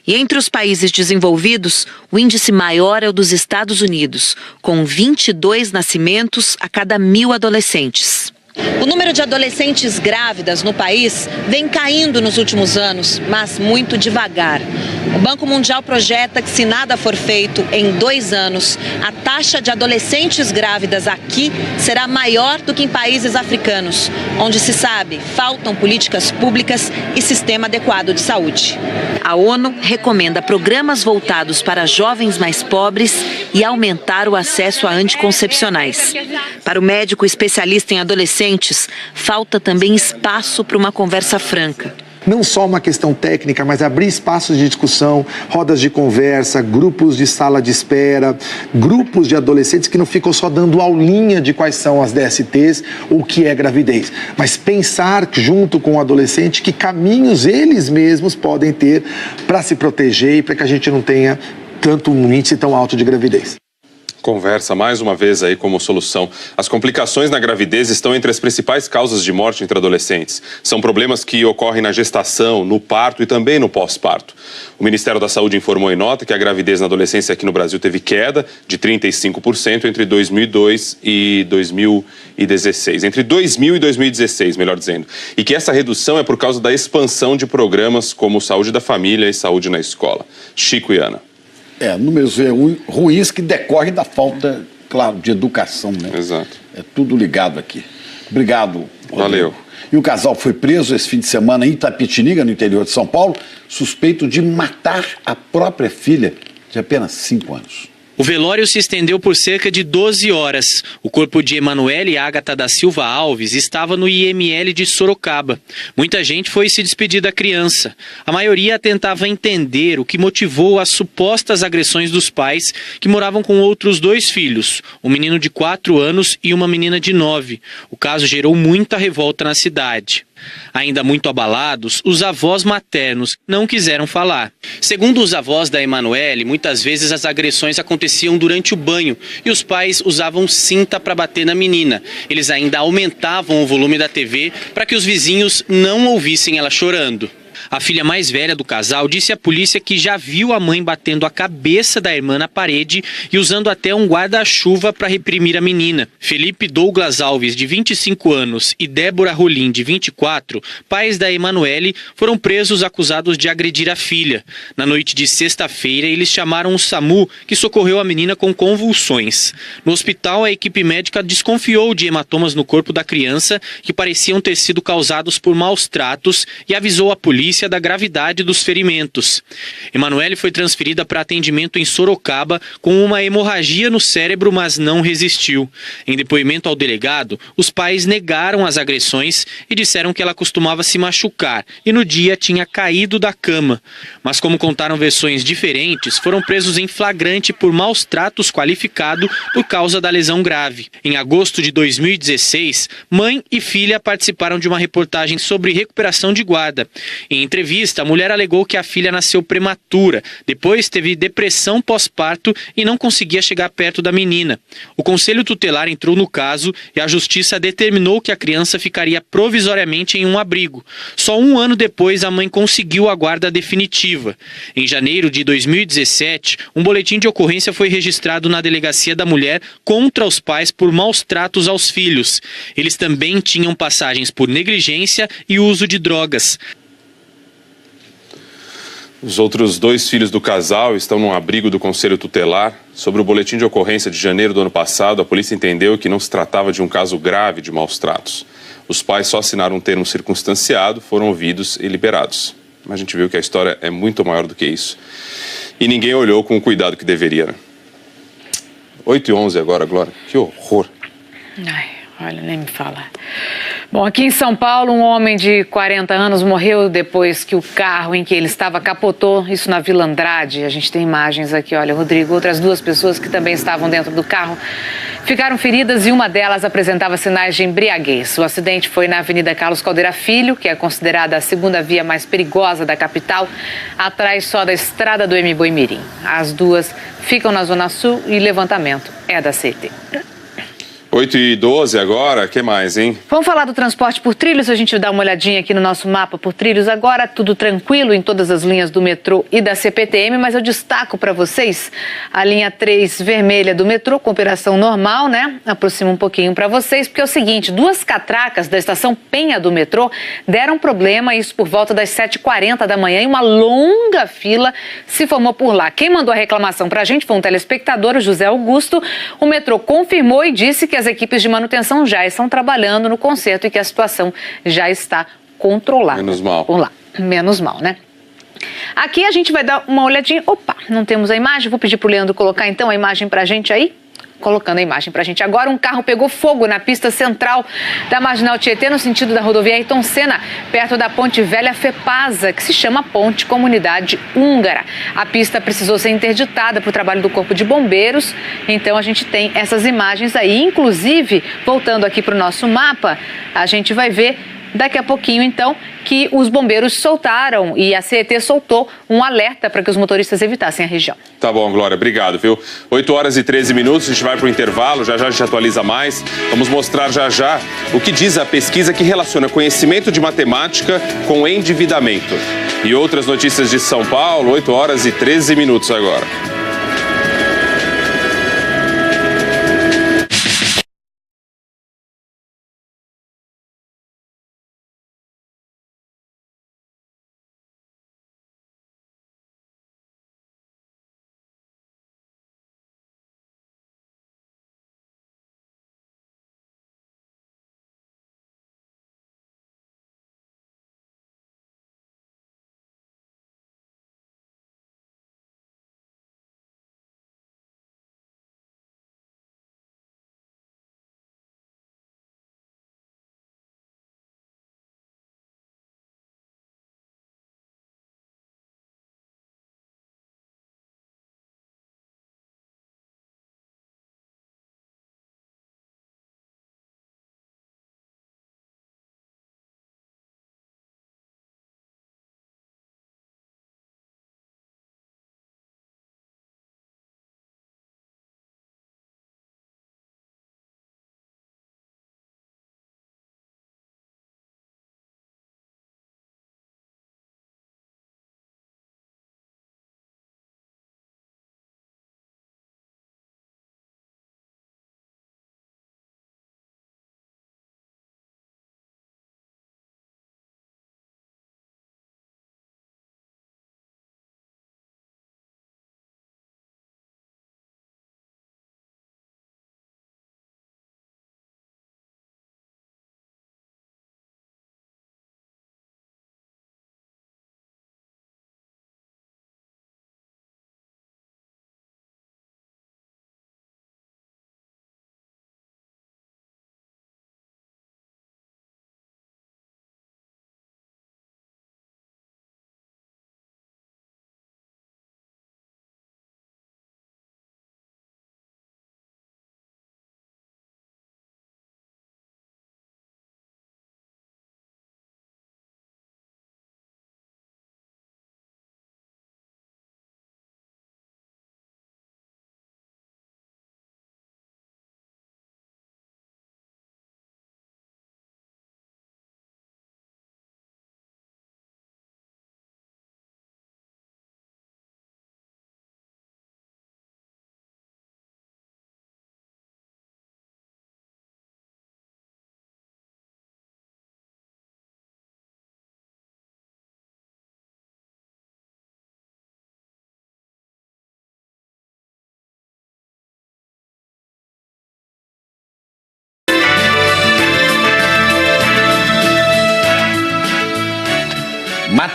E entre os países desenvolvidos, o índice maior é o dos Estados Unidos, com 22 nascimentos a cada 1.000 adolescentes. O número de adolescentes grávidas no país vem caindo nos últimos anos, mas muito devagar. O Banco Mundial projeta que, se nada for feito em 2 anos, a taxa de adolescentes grávidas aqui será maior do que em países africanos, onde, se sabe, faltam políticas públicas e sistema adequado de saúde. A ONU recomenda programas voltados para jovens mais pobres e aumentar o acesso a anticoncepcionais. Para o médico especialista em adolescentes, falta também espaço para uma conversa franca. Não só uma questão técnica, mas abrir espaços de discussão, rodas de conversa, grupos de sala de espera, grupos de adolescentes que não ficam só dando aulinha de quais são as DSTs ou o que é gravidez, mas pensar junto com o adolescente que caminhos eles mesmos podem ter para se proteger e para que a gente não tenha tanto um índice tão alto de gravidez. Conversa mais uma vez aí como solução. As complicações na gravidez estão entre as principais causas de morte entre adolescentes. São problemas que ocorrem na gestação, no parto e também no pós-parto. O Ministério da Saúde informou em nota que a gravidez na adolescência aqui no Brasil teve queda de 35% entre 2002 e 2016. Entre 2000 e 2016, melhor dizendo. E que essa redução é por causa da expansão de programas como Saúde da Família e Saúde na Escola. Chico e Ana. Números ruins que decorrem da falta, claro, de educação, né? Exato. É tudo ligado aqui. Obrigado, Rodrigo. Valeu. E o casal foi preso esse fim de semana em Itapetininga, no interior de São Paulo, suspeito de matar a própria filha de apenas 5 anos. O velório se estendeu por cerca de 12 horas. O corpo de Emanuele Ágata da Silva Alves estava no IML de Sorocaba. Muita gente foi se despedir da criança. A maioria tentava entender o que motivou as supostas agressões dos pais, que moravam com outros 2 filhos, um menino de 4 anos e uma menina de 9. O caso gerou muita revolta na cidade. Ainda muito abalados, os avós maternos não quiseram falar. Segundo os avós da Emanuele, muitas vezes as agressões aconteciam durante o banho e os pais usavam cinta para bater na menina. Eles ainda aumentavam o volume da TV para que os vizinhos não ouvissem ela chorando. A filha mais velha do casal disse à polícia que já viu a mãe batendo a cabeça da irmã na parede e usando até um guarda-chuva para reprimir a menina. Felipe Douglas Alves, de 25 anos, e Débora Rolim, de 24, pais da Emanuele, foram presos acusados de agredir a filha. Na noite de sexta-feira, eles chamaram o SAMU, que socorreu a menina com convulsões. No hospital, a equipe médica desconfiou de hematomas no corpo da criança que pareciam ter sido causados por maus tratos e avisou a polícia notícia da gravidade dos ferimentos. Emanuele foi transferida para atendimento em Sorocaba com uma hemorragia no cérebro, mas não resistiu. Em depoimento ao delegado, os pais negaram as agressões e disseram que ela costumava se machucar e no dia tinha caído da cama. Mas como contaram versões diferentes, foram presos em flagrante por maus tratos qualificado por causa da lesão grave. Em agosto de 2016, mãe e filha participaram de uma reportagem sobre recuperação de guarda. Em entrevista, a mulher alegou que a filha nasceu prematura, depois teve depressão pós-parto e não conseguia chegar perto da menina. O Conselho Tutelar entrou no caso e a Justiça determinou que a criança ficaria provisoriamente em um abrigo. Só um ano depois, a mãe conseguiu a guarda definitiva. Em janeiro de 2017, um boletim de ocorrência foi registrado na Delegacia da Mulher contra os pais por maus tratos aos filhos. Eles também tinham passagens por negligência e uso de drogas. Os outros 2 filhos do casal estão num abrigo do Conselho Tutelar. Sobre o boletim de ocorrência de janeiro do ano passado, a polícia entendeu que não se tratava de um caso grave de maus tratos. Os pais só assinaram um termo circunstanciado, foram ouvidos e liberados. Mas a gente viu que a história é muito maior do que isso. E ninguém olhou com o cuidado que deveria, né? 8h11 agora, Glória. Que horror. Ai, olha, nem me fala. Bom, aqui em São Paulo, um homem de 40 anos morreu depois que o carro em que ele estava capotou, isso na Vila Andrade. A gente tem imagens aqui, olha, Rodrigo. Outras 2 pessoas que também estavam dentro do carro ficaram feridas e uma delas apresentava sinais de embriaguez. O acidente foi na Avenida Carlos Caldeira Filho, que é considerada a segunda via mais perigosa da capital, atrás só da estrada do Mboimirim. As 2 ficam na Zona Sul e levantamento é da CT. 8h12 agora, o que mais, hein? Vamos falar do transporte por trilhos, a gente dá uma olhadinha aqui no nosso mapa por trilhos. Agora tudo tranquilo em todas as linhas do metrô e da CPTM, mas eu destaco para vocês a linha 3 vermelha do metrô, com operação normal, né? Aproximo um pouquinho para vocês, porque é o seguinte, 2 catracas da estação Penha do metrô deram problema, isso por volta das 7h40 da manhã, e uma longa fila se formou por lá. Quem mandou a reclamação para a gente foi um telespectador, o José Augusto. O metrô confirmou e disse que as equipes de manutenção já estão trabalhando no conserto e que a situação já está controlada. Menos mal. Por lá. Menos mal, né? Aqui a gente vai dar uma olhadinha. Opa, não temos a imagem. Vou pedir para o Leandro colocar então a imagem para a gente aí. Colocando a imagem para a gente. Agora um carro pegou fogo na pista central da Marginal Tietê, no sentido da rodovia Ayrton Senna, perto da Ponte Velha Fepasa, que se chama Ponte Comunidade Húngara. A pista precisou ser interditada para o trabalho do Corpo de Bombeiros, então a gente tem essas imagens aí. Inclusive, voltando aqui para o nosso mapa, a gente vai ver daqui a pouquinho, então, que os bombeiros soltaram e a CET soltou um alerta para que os motoristas evitassem a região. Tá bom, Glória, obrigado, viu? 8h13, a gente vai para o intervalo, já a gente atualiza mais. Vamos mostrar já o que diz a pesquisa que relaciona conhecimento de matemática com endividamento. E outras notícias de São Paulo, 8h13 agora.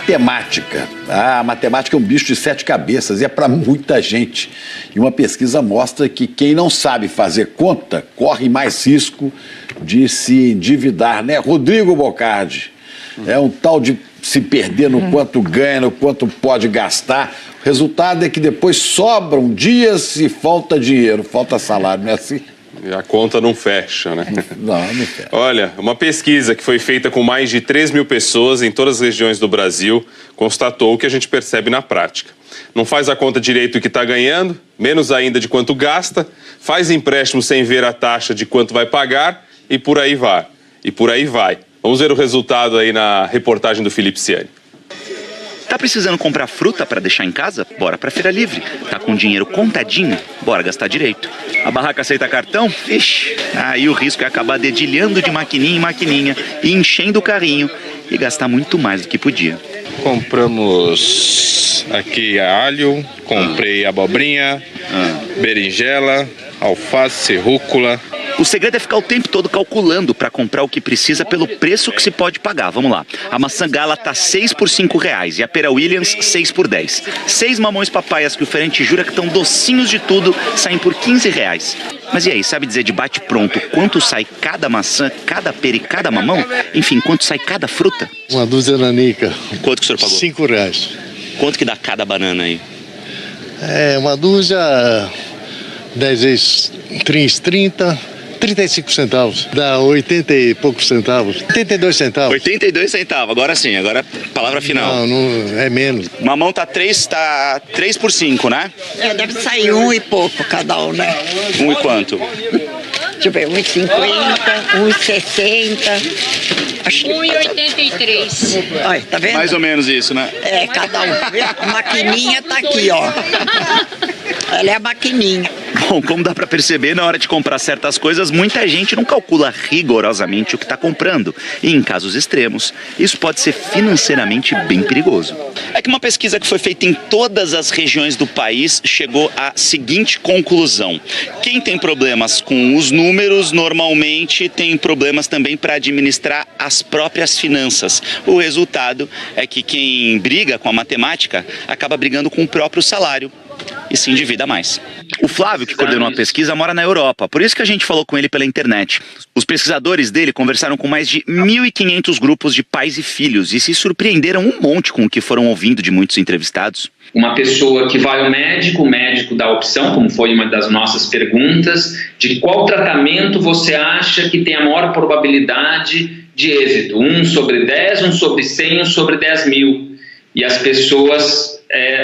matemática. A matemática é um bicho de 7 cabeças e é para muita gente. E uma pesquisa mostra que quem não sabe fazer conta corre mais risco de se endividar, né? Rodrigo Bocardi, é um tal de se perder no quanto ganha, no quanto pode gastar. O resultado é que depois sobram dias e falta dinheiro, falta salário, não é assim? E a conta não fecha, né? Não fecha. Olha, uma pesquisa que foi feita com mais de 3 mil pessoas em todas as regiões do Brasil constatou o que a gente percebe na prática. Não faz a conta direito do que está ganhando, menos ainda de quanto gasta, faz empréstimo sem ver a taxa de quanto vai pagar e por aí vai. E por aí vai. Vamos ver o resultado aí na reportagem do Felipe Ciani. Tá precisando comprar fruta para deixar em casa? Bora pra Feira Livre. Tá com dinheiro contadinho? Bora gastar direito. A barraca aceita cartão? Ixi, aí o risco é acabar dedilhando de maquininha em maquininha e enchendo o carrinho e gastar muito mais do que podia. Compramos aqui alho, comprei abobrinha, berinjela, alface, rúcula. O segredo é ficar o tempo todo calculando para comprar o que precisa pelo preço que se pode pagar. Vamos lá. A maçã gala tá 6 por R$5 e a pera Williams 6 por 10. 6 mamões papaias que o Ferente jura que estão docinhos de tudo saem por R$15. Mas e aí, sabe dizer de bate pronto quanto sai cada maçã, cada pera e cada mamão? Enfim, quanto sai cada fruta? Uma dúzia nanica. Quanto que o senhor pagou? R$5. Quanto que dá cada banana aí? Uma dúzia, 10 vezes 30... 35 centavos, dá 80 e poucos centavos, 82 centavos. 82 centavos, agora sim, agora palavra final. Não, é menos. Mamão tá 3 por 5, né? Deve sair 1 e pouco cada um, né? 1 e quanto? Deixa eu ver, 1,50, 1,60. 1,83. Olha, tá vendo? Mais ou menos isso, né? Cada um. A maquininha tá aqui, ó. Ela é a maquininha. Bom, como dá para perceber, na hora de comprar certas coisas, muita gente não calcula rigorosamente o que está comprando. E em casos extremos, isso pode ser financeiramente bem perigoso. É que uma pesquisa que foi feita em todas as regiões do país chegou à seguinte conclusão. Quem tem problemas com os números, normalmente tem problemas também para administrar as próprias finanças. O resultado é que quem briga com a matemática acaba brigando com o próprio salário e se endivida mais. O Flávio, que coordenou a pesquisa, mora na Europa, por isso que a gente falou com ele pela internet. Os pesquisadores dele conversaram com mais de 1.500 grupos de pais e filhos e se surpreenderam um monte com o que foram ouvindo de muitos entrevistados. Uma pessoa que vai ao médico, o médico dá a opção, como foi uma das nossas perguntas, de qual tratamento você acha que tem a maior probabilidade de êxito. 1 sobre 10, 1 sobre 100, 1 sobre 10 mil. E as pessoas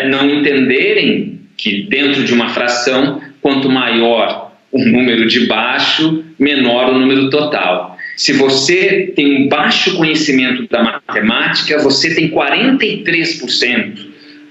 não entenderem que dentro de uma fração, quanto maior o número de baixo, menor o número total. Se você tem um baixo conhecimento da matemática, você tem 43%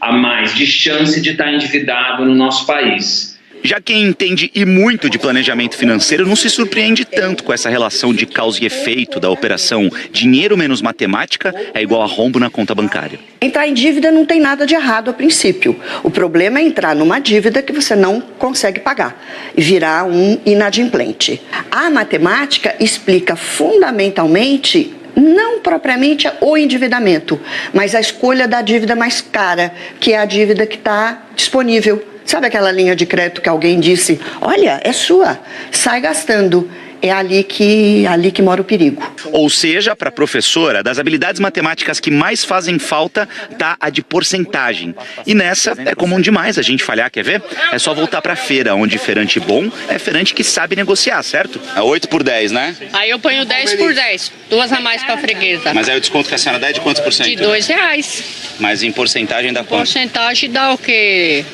a mais de chance de estar endividado no nosso país. Já quem entende e muito de planejamento financeiro não se surpreende tanto com essa relação de causa e efeito da operação dinheiro menos matemática é igual a rombo na conta bancária. Entrar em dívida não tem nada de errado a princípio. O problema é entrar numa dívida que você não consegue pagar e virar um inadimplente. A matemática explica fundamentalmente não propriamente o endividamento, mas a escolha da dívida mais cara, que é a dívida que está disponível. Sabe aquela linha de crédito que alguém disse, olha, é sua, sai gastando. É ali que mora o perigo. Ou seja, para a professora, das habilidades matemáticas que mais fazem falta, tá a de porcentagem. E nessa é comum demais a gente falhar, quer ver? É só voltar para a feira, onde feirante bom é feirante que sabe negociar, certo? É 8 por 10, né? Aí eu ponho 10 por 10, 2 a mais para a freguesa. Mas aí o desconto que a senhora dá é de quantos por cento? De R$2. Mas em porcentagem dá quanto? Porcentagem dá o quê?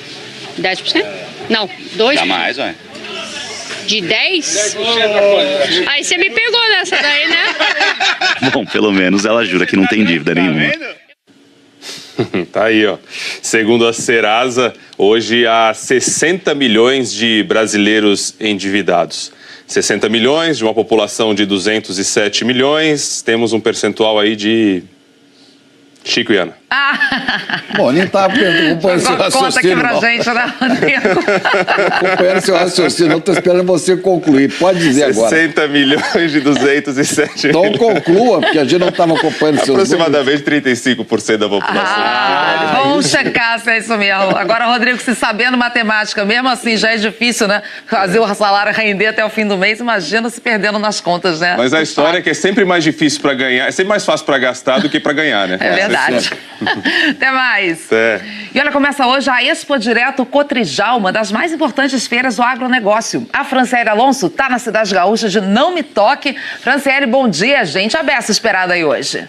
10%? Não, 2%. Dá mais, ué. De 10? Aí você me pegou nessa daí, né? Bom, pelo menos ela jura que não tem dívida nenhuma. Tá aí, ó. Segundo a Serasa, hoje há 60 milhões de brasileiros endividados. 60 milhões de uma população de 207 milhões. Temos um percentual aí de... Chico e Ana. Bom, nem estava acompanhando seu raciocínio. Conta aqui pra gente, né, Rodrigo? Acompanhando seu raciocínio, não estou esperando você concluir. Pode dizer agora. 60 milhões de 207 Então conclua, porque a gente não estava acompanhando seus números. Aproximadamente 35% da população. Vamos checar se é isso mesmo. Agora, Rodrigo, se sabendo matemática, mesmo assim já é difícil, né? Fazer o salário render até o fim do mês, imagina se perdendo nas contas, né? Mas a história é que é sempre mais difícil para ganhar, é sempre mais fácil para gastar do que para ganhar, né? É verdade. Até mais. E olha, começa hoje a Expo Direto Cotrijal, uma das mais importantes feiras do agronegócio. A Franciele Alonso está na cidade gaúcha de Não Me Toque. Franciele, bom dia, gente. A beça esperada aí hoje.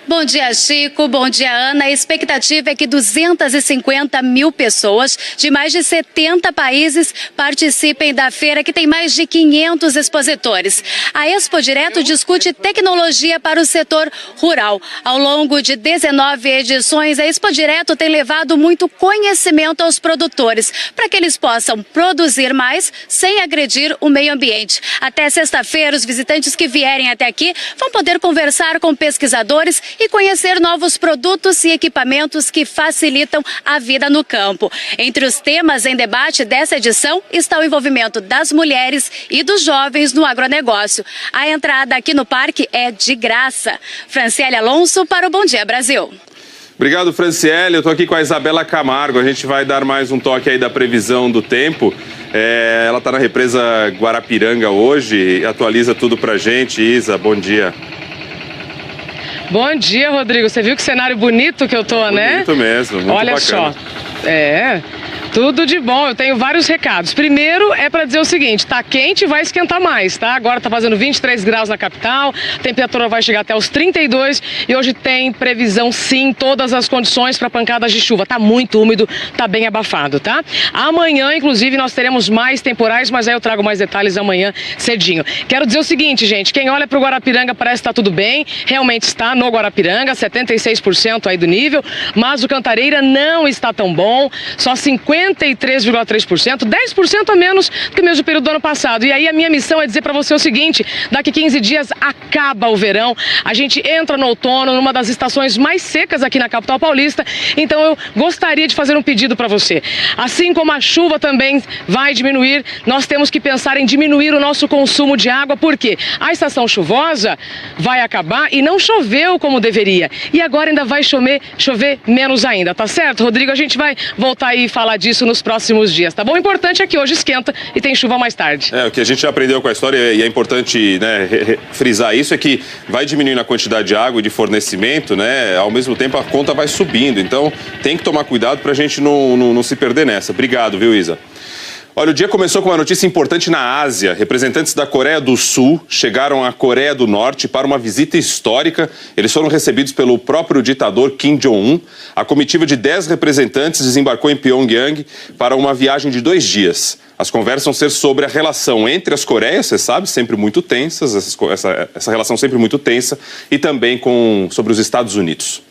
Bom dia, Chico. Bom dia, Ana. A expectativa é que 250 mil pessoas de mais de 70 países participem da feira, que tem mais de 500 expositores. A Expo Direto discute tecnologia para o setor rural. Ao longo de 19 edições, a Expo Direto tem levado muito conhecimento aos produtores, para que eles possam produzir mais sem agredir o meio ambiente. Até sexta-feira, os visitantes que vierem até aqui vão poder conversar com pesquisadores e conhecer novos produtos e equipamentos que facilitam a vida no campo. Entre os temas em debate dessa edição está o envolvimento das mulheres e dos jovens no agronegócio. A entrada aqui no parque é de graça. Franciele Alonso para o Bom Dia Brasil. Obrigado, Franciele. Eu estou aqui com a Isabela Camargo. A gente vai dar mais um toque aí da previsão do tempo. Ela está na represa Guarapiranga hoje e atualiza tudo pra gente. Isa, bom dia. Bom dia, Rodrigo. Você viu que cenário bonito que eu tô, né? Bonito mesmo, muito Olha bacana. Só. Tudo de bom. Eu tenho vários recados. Primeiro é para dizer o seguinte, tá quente e vai esquentar mais, tá? Agora tá fazendo 23 graus na capital, a temperatura vai chegar até os 32 e hoje tem previsão, sim, todas as condições para pancadas de chuva. Tá muito úmido, tá bem abafado, tá? Amanhã, inclusive, nós teremos mais temporais, mas aí eu trago mais detalhes amanhã cedinho. Quero dizer o seguinte, gente, quem olha pro Guarapiranga parece que tá tudo bem, realmente está no Guarapiranga, 76% aí do nível, mas o Cantareira não está tão bom, só 53,3%, 10% a menos do que o mesmo período do ano passado. E aí a minha missão é dizer para você o seguinte, daqui 15 dias acaba o verão, a gente entra no outono, numa das estações mais secas aqui na capital paulista, então eu gostaria de fazer um pedido para você. Assim como a chuva também vai diminuir, nós temos que pensar em diminuir o nosso consumo de água, porque a estação chuvosa vai acabar e não choveu como deveria. E agora ainda vai chover menos ainda, tá certo, Rodrigo? A gente vai voltar aí e falar disso nos próximos dias, tá bom? O importante é que hoje esquenta e tem chuva mais tarde. O que a gente já aprendeu com a história, e é importante, né, frisar isso, é que vai diminuindo a quantidade de água e de fornecimento, né? Ao mesmo tempo a conta vai subindo, então tem que tomar cuidado pra gente não se perder nessa. Obrigado, viu, Isa? Olha, o dia começou com uma notícia importante na Ásia. Representantes da Coreia do Sul chegaram à Coreia do Norte para uma visita histórica. Eles foram recebidos pelo próprio ditador Kim Jong-un. A comitiva de 10 representantes desembarcou em Pyongyang para uma viagem de 2 dias. As conversas vão ser sobre a relação entre as Coreias, você sabe, sempre muito tensas, essa relação sempre muito tensa, e também sobre os Estados Unidos.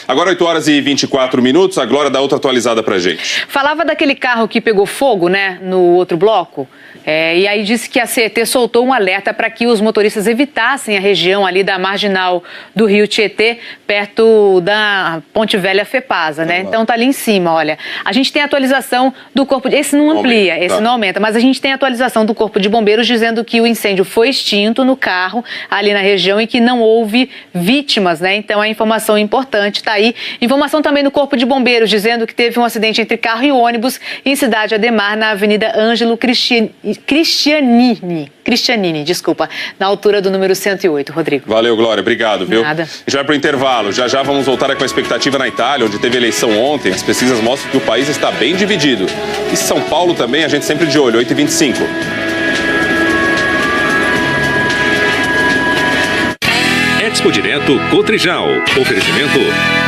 Agora 8 horas e 24 minutos, a Glória dá outra atualizada pra gente. Falava daquele carro que pegou fogo, né, no outro bloco. E aí disse que a CET soltou um alerta para que os motoristas evitassem a região ali da marginal do Rio Tietê, perto da Ponte Velha Fepasa, né? Então tá ali em cima, olha. A gente tem atualização do corpo... Esse não amplia, esse não aumenta, mas a gente tem atualização do Corpo de Bombeiros dizendo que o incêndio foi extinto no carro ali na região e que não houve vítimas, né? Então a informação importante tá aí. Informação também do Corpo de Bombeiros dizendo que teve um acidente entre carro e ônibus em Cidade Ademar, na Avenida Ângelo Cristianini, na altura do número 108, Rodrigo. Valeu, Glória, obrigado, viu? Nada. A gente vai pro intervalo, já vamos voltar com a expectativa na Itália, onde teve eleição ontem. As pesquisas mostram que o país está bem dividido. E São Paulo também, a gente sempre de olho, 8h25. Expo Direto Cotrijal. Oferecimento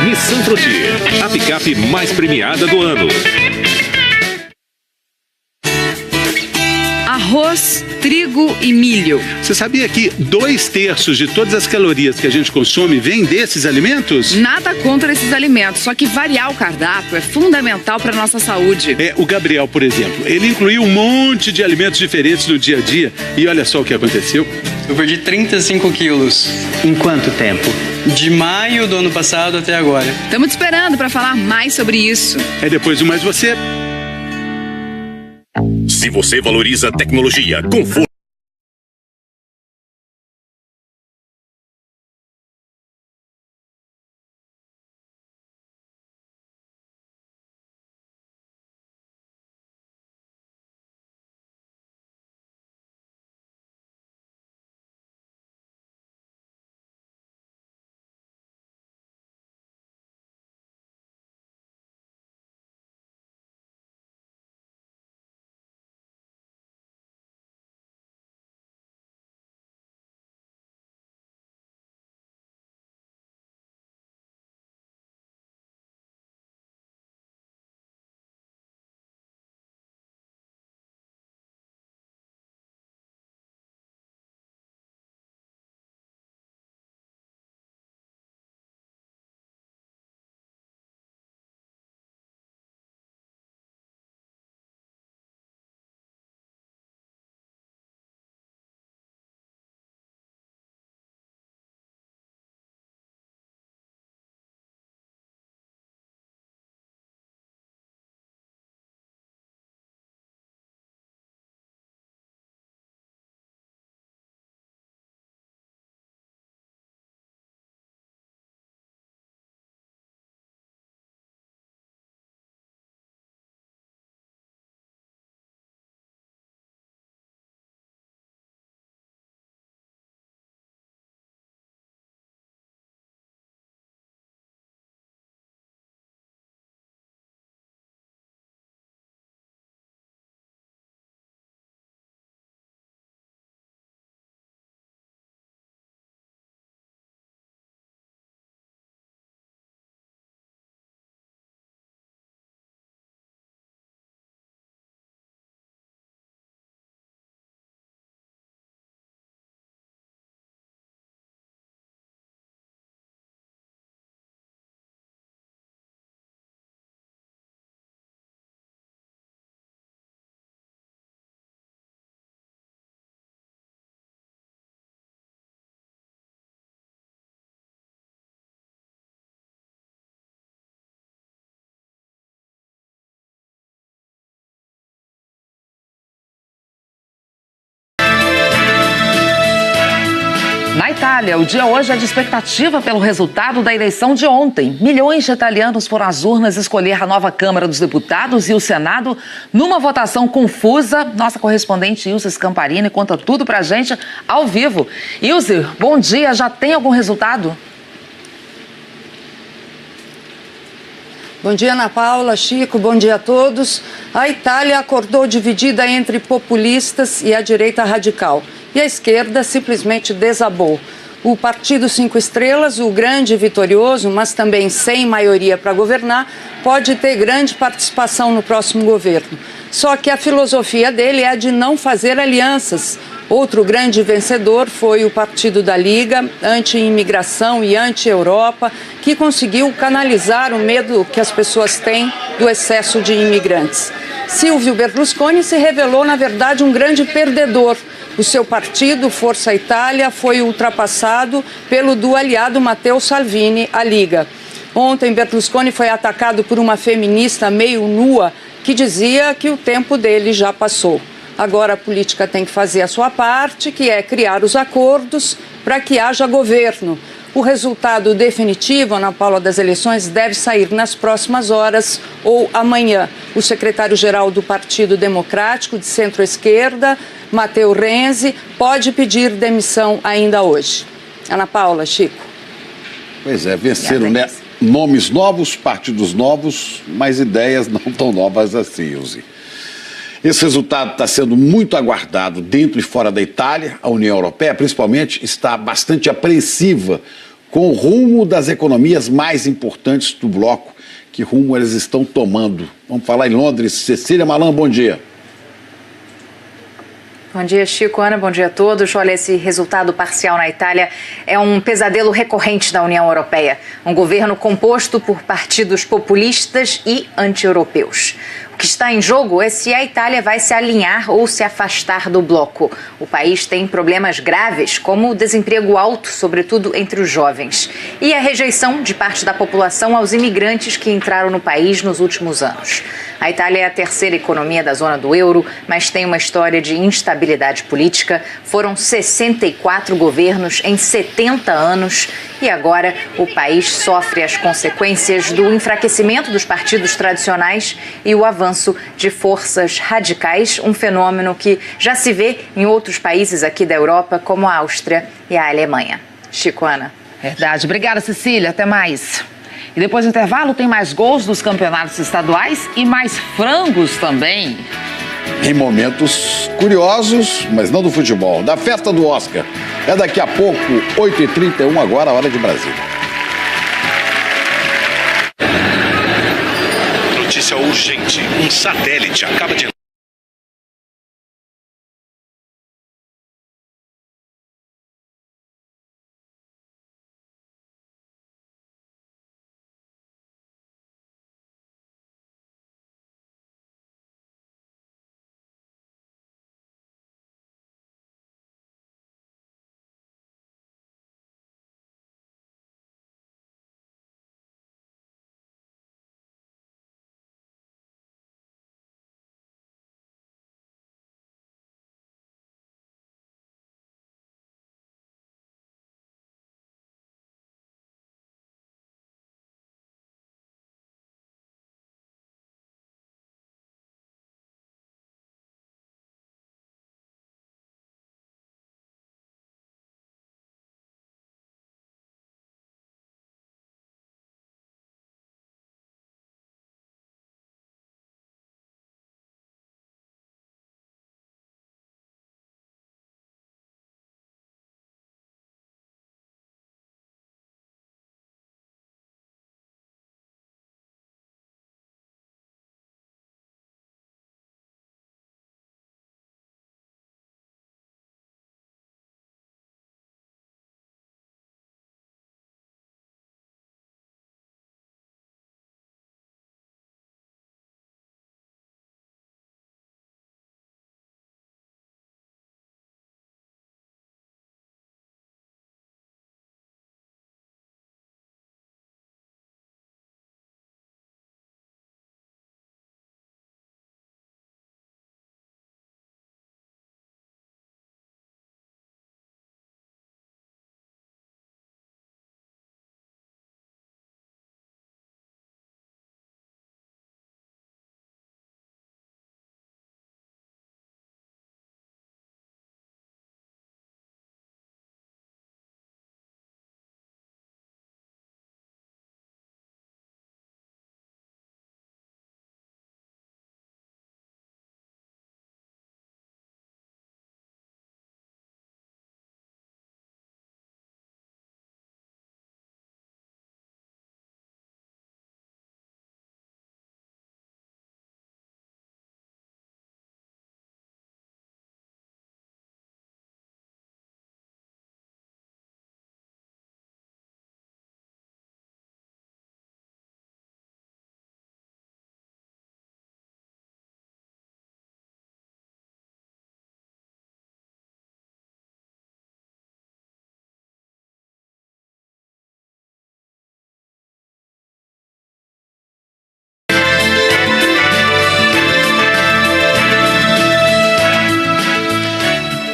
Nissan Frontier, a picape mais premiada do ano. A arroz, trigo e milho. Você sabia que 2/3 de todas as calorias que a gente consome vêm desses alimentos? Nada contra esses alimentos, só que variar o cardápio é fundamental para nossa saúde. O Gabriel, por exemplo, ele incluiu um monte de alimentos diferentes no dia a dia e olha só o que aconteceu. Eu perdi 35 quilos. Em quanto tempo? De maio do ano passado até agora. Estamos te esperando para falar mais sobre isso. Depois do Mais Você. Se você valoriza a tecnologia, conforto. Na Itália, o dia hoje é de expectativa pelo resultado da eleição de ontem. Milhões de italianos foram às urnas escolher a nova Câmara dos Deputados e o Senado numa votação confusa. Nossa correspondente Ilse Scamparini conta tudo pra gente ao vivo. Ilse, bom dia. Já tem algum resultado? Bom dia, Ana Paula, Chico, bom dia a todos. A Itália acordou dividida entre populistas e a direita radical. E a esquerda simplesmente desabou. O Partido 5 Estrelas, o grande e vitorioso, mas também sem maioria para governar, pode ter grande participação no próximo governo. Só que a filosofia dele é a de não fazer alianças. Outro grande vencedor foi o Partido da Liga, anti-imigração e anti-Europa, que conseguiu canalizar o medo que as pessoas têm do excesso de imigrantes. Silvio Berlusconi se revelou, na verdade, um grande perdedor. O seu partido, Força Itália, foi ultrapassado pelo do aliado Matteo Salvini, a Liga. Ontem, Berlusconi foi atacado por uma feminista meio nua que dizia que o tempo dele já passou. Agora a política tem que fazer a sua parte, que é criar os acordos para que haja governo. O resultado definitivo, Ana Paula, das eleições deve sair nas próximas horas ou amanhã. O secretário-geral do Partido Democrático de centro-esquerda, Matteo Renzi, pode pedir demissão ainda hoje. Ana Paula, Chico. Pois é, venceram, né? Nomes novos, partidos novos, mas ideias não tão novas assim, Ilse. Esse resultado está sendo muito aguardado dentro e fora da Itália. A União Europeia, principalmente, está bastante apreensiva com o rumo das economias mais importantes do bloco. Que rumo eles estão tomando? Vamos falar em Londres. Cecília Malan, bom dia. Bom dia, Chico, Ana, bom dia a todos. Olha, esse resultado parcial na Itália é um pesadelo recorrente da União Europeia. Um governo composto por partidos populistas e anti-europeus. O que está em jogo é se a Itália vai se alinhar ou se afastar do bloco. O país tem problemas graves, como o desemprego alto, sobretudo entre os jovens, e a rejeição de parte da população aos imigrantes que entraram no país nos últimos anos. A Itália é a terceira economia da zona do euro, mas tem uma história de instabilidade política. Foram 64 governos em 70 anos e agora o país sofre as consequências do enfraquecimento dos partidos tradicionais e o avanço de forças radicais, um fenômeno que já se vê em outros países aqui da Europa, como a Áustria e a Alemanha. Chico, Ana. Verdade. Obrigada, Cecília. Até mais. E depois do intervalo tem mais gols dos campeonatos estaduais e mais frangos também. Em momentos curiosos, mas não do futebol, da festa do Oscar. É daqui a pouco, 8h31 agora, a hora de Brasília. Notícia urgente. Um satélite acaba de...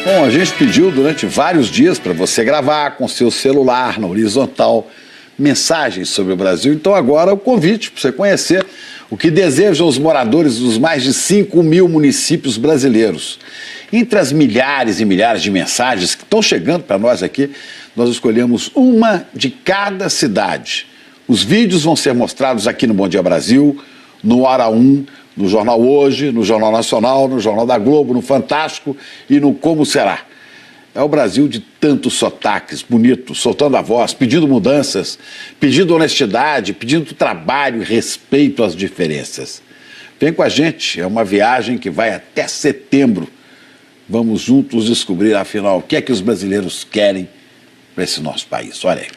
Bom, a gente pediu durante vários dias para você gravar com seu celular na horizontal mensagens sobre o Brasil. Então agora o convite para você conhecer o que desejam os moradores dos mais de 5 mil municípios brasileiros. Entre as milhares e milhares de mensagens que estão chegando para nós aqui, nós escolhemos uma de cada cidade. Os vídeos vão ser mostrados aqui no Bom Dia Brasil, no Hora 1, no Jornal Hoje, no Jornal Nacional, no Jornal da Globo, no Fantástico e no Como Será. É o Brasil de tantos sotaques bonitos, soltando a voz, pedindo mudanças, pedindo honestidade, pedindo trabalho e respeito às diferenças. Vem com a gente, é uma viagem que vai até setembro. Vamos juntos descobrir, afinal, o que é que os brasileiros querem para esse nosso país. Olha aí.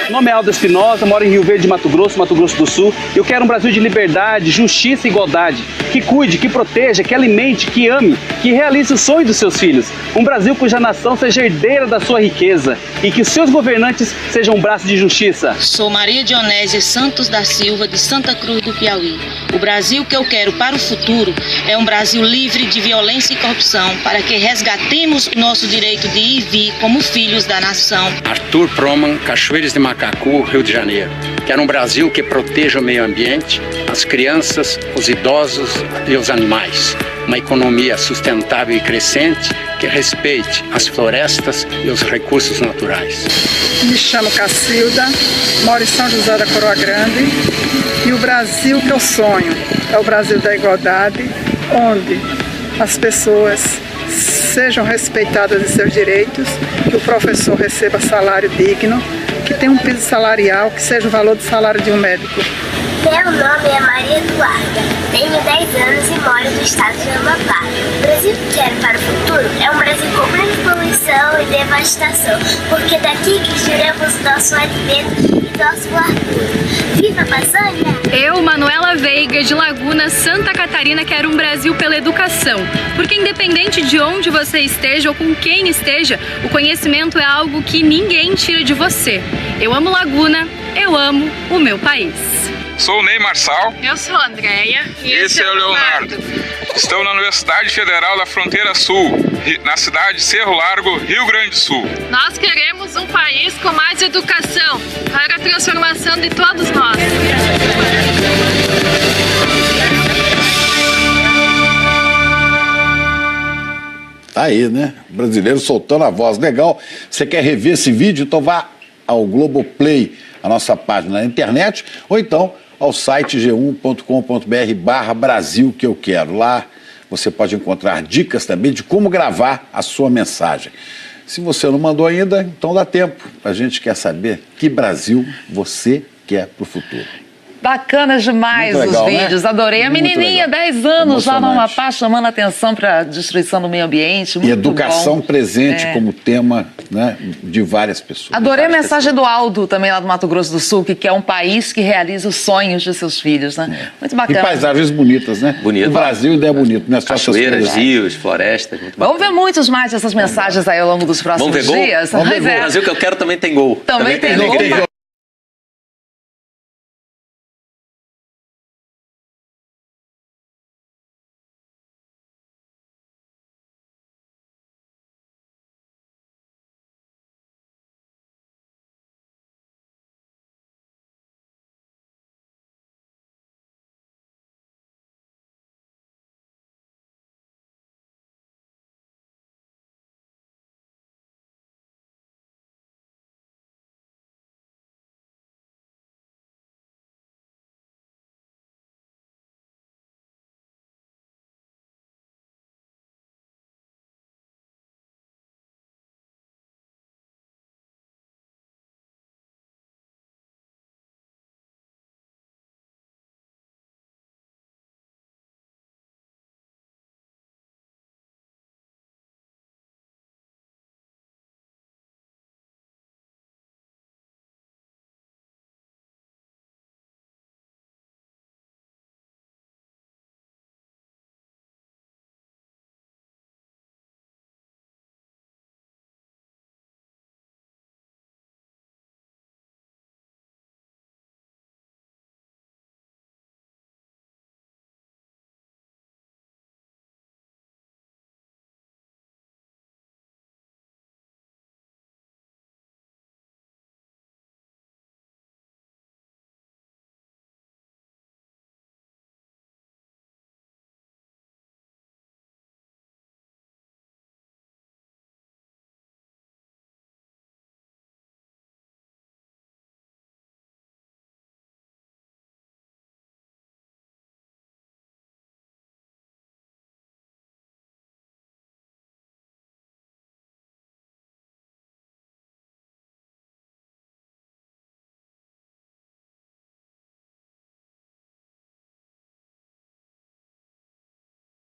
Meu nome é Aldo Espinosa, moro em Rio Verde, Mato Grosso do Sul. Eu quero um Brasil de liberdade, justiça e igualdade. Que cuide, que proteja, que alimente, que ame, que realize os sonhos dos seus filhos. Um Brasil cuja nação seja herdeira da sua riqueza e que os seus governantes sejam um braço de justiça. Sou Maria Dionésia Santos da Silva, de Santa Cruz do Piauí. O Brasil que eu quero para o futuro é um Brasil livre de violência e corrupção, para que resgatemos o nosso direito de ir e vir como filhos da nação. Arthur Proman, Cachoeiras de Macacu, Rio de Janeiro. Quero um Brasil que proteja o meio ambiente, as crianças, os idosos e os animais. Uma economia sustentável e crescente que respeite as florestas e os recursos naturais. Me chamo Cacilda, moro em São José da Coroa Grande e o Brasil que eu sonho é o Brasil da igualdade, onde as pessoas sejam respeitadas em seus direitos, que o professor receba salário digno, que tenha um piso salarial que seja o valor do salário de um médico. Meu nome é Maria Eduarda, tenho 10 anos e moro no estado de Amapá. O Brasil que quero para o futuro é um Brasil com menos poluição e devastação, porque daqui que tiramos nosso alimento e nosso ar puro. Viva a Amazônia! Eu, Manuela Veiga, de Laguna, Santa Catarina, quero um Brasil pela educação. Porque independente de onde você esteja ou com quem esteja, o conhecimento é algo que ninguém tira de você. Eu amo Laguna, eu amo o meu país. Sou o Ney Marçal. Eu sou a Andréia. E esse é o Leonardo. Estamos na Universidade Federal da Fronteira Sul, na cidade de Cerro Largo, Rio Grande do Sul. Nós queremos um país com mais educação para a transformação de todos nós. Tá aí, né? O brasileiro soltando a voz. Legal. Você quer rever esse vídeo? Então vá ao Globoplay, a nossa página na internet, ou então ao site g1.com.br/Brasil que eu quero. Lá você pode encontrar dicas também de como gravar a sua mensagem. Se você não mandou ainda, então dá tempo. A gente quer saber que Brasil você quer para o futuro. Bacana demais legal, os vídeos, né? adorei. A Muito menininha, legal. 10 anos lá no Emocionante. Amapá, chamando a atenção para a destruição do meio ambiente. E Muito educação bom. presente É. como tema, né, de várias pessoas. Adorei a mensagem do Aldo, também lá do Mato Grosso do Sul, que quer um país que realiza os sonhos de seus filhos, né? Muito E bacana. paisagens bonitas, né? Bonito. O Brasil ainda é bonito, né? Só essas Cachoeiras, coisas. rios, florestas. Muito Vamos ver muitos mais dessas mensagens aí ao longo dos próximos Vamos ver gol? dias. Vamos ver Pois gol. é. O Brasil que eu quero também tem gol. Também tem gol. alegria.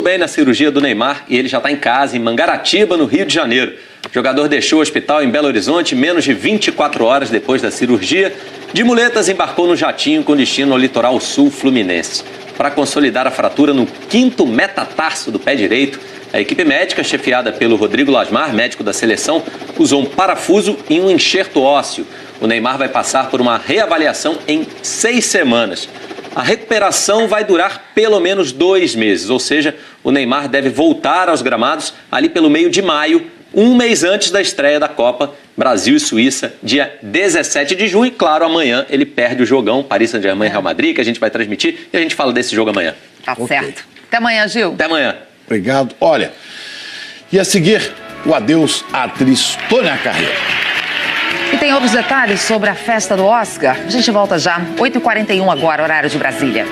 bem na cirurgia do Neymar e ele já está em casa, em Mangaratiba, no Rio de Janeiro. O jogador deixou o hospital em Belo Horizonte menos de 24 horas depois da cirurgia. De muletas, embarcou no jatinho com destino ao litoral sul fluminense. Para consolidar a fratura no 5º metatarso do pé direito, a equipe médica, chefiada pelo Rodrigo Lasmar, médico da seleção, usou um parafuso e um enxerto ósseo. O Neymar vai passar por uma reavaliação em 6 semanas. A recuperação vai durar pelo menos 2 meses, ou seja, o Neymar deve voltar aos gramados ali pelo meio de maio, um mês antes da estreia da Copa Brasil e Suíça, dia 17 de junho. E claro, amanhã ele perde o jogão Paris Saint-Germain e Real Madrid, que a gente vai transmitir, e a gente fala desse jogo amanhã. Tá certo. Até amanhã, Gil. Até amanhã. Obrigado. Olha, e a seguir, o adeus à atriz Tônia Carreiro. E tem outros detalhes sobre a festa do Oscar? A gente volta já, 8h41 agora, horário de Brasília.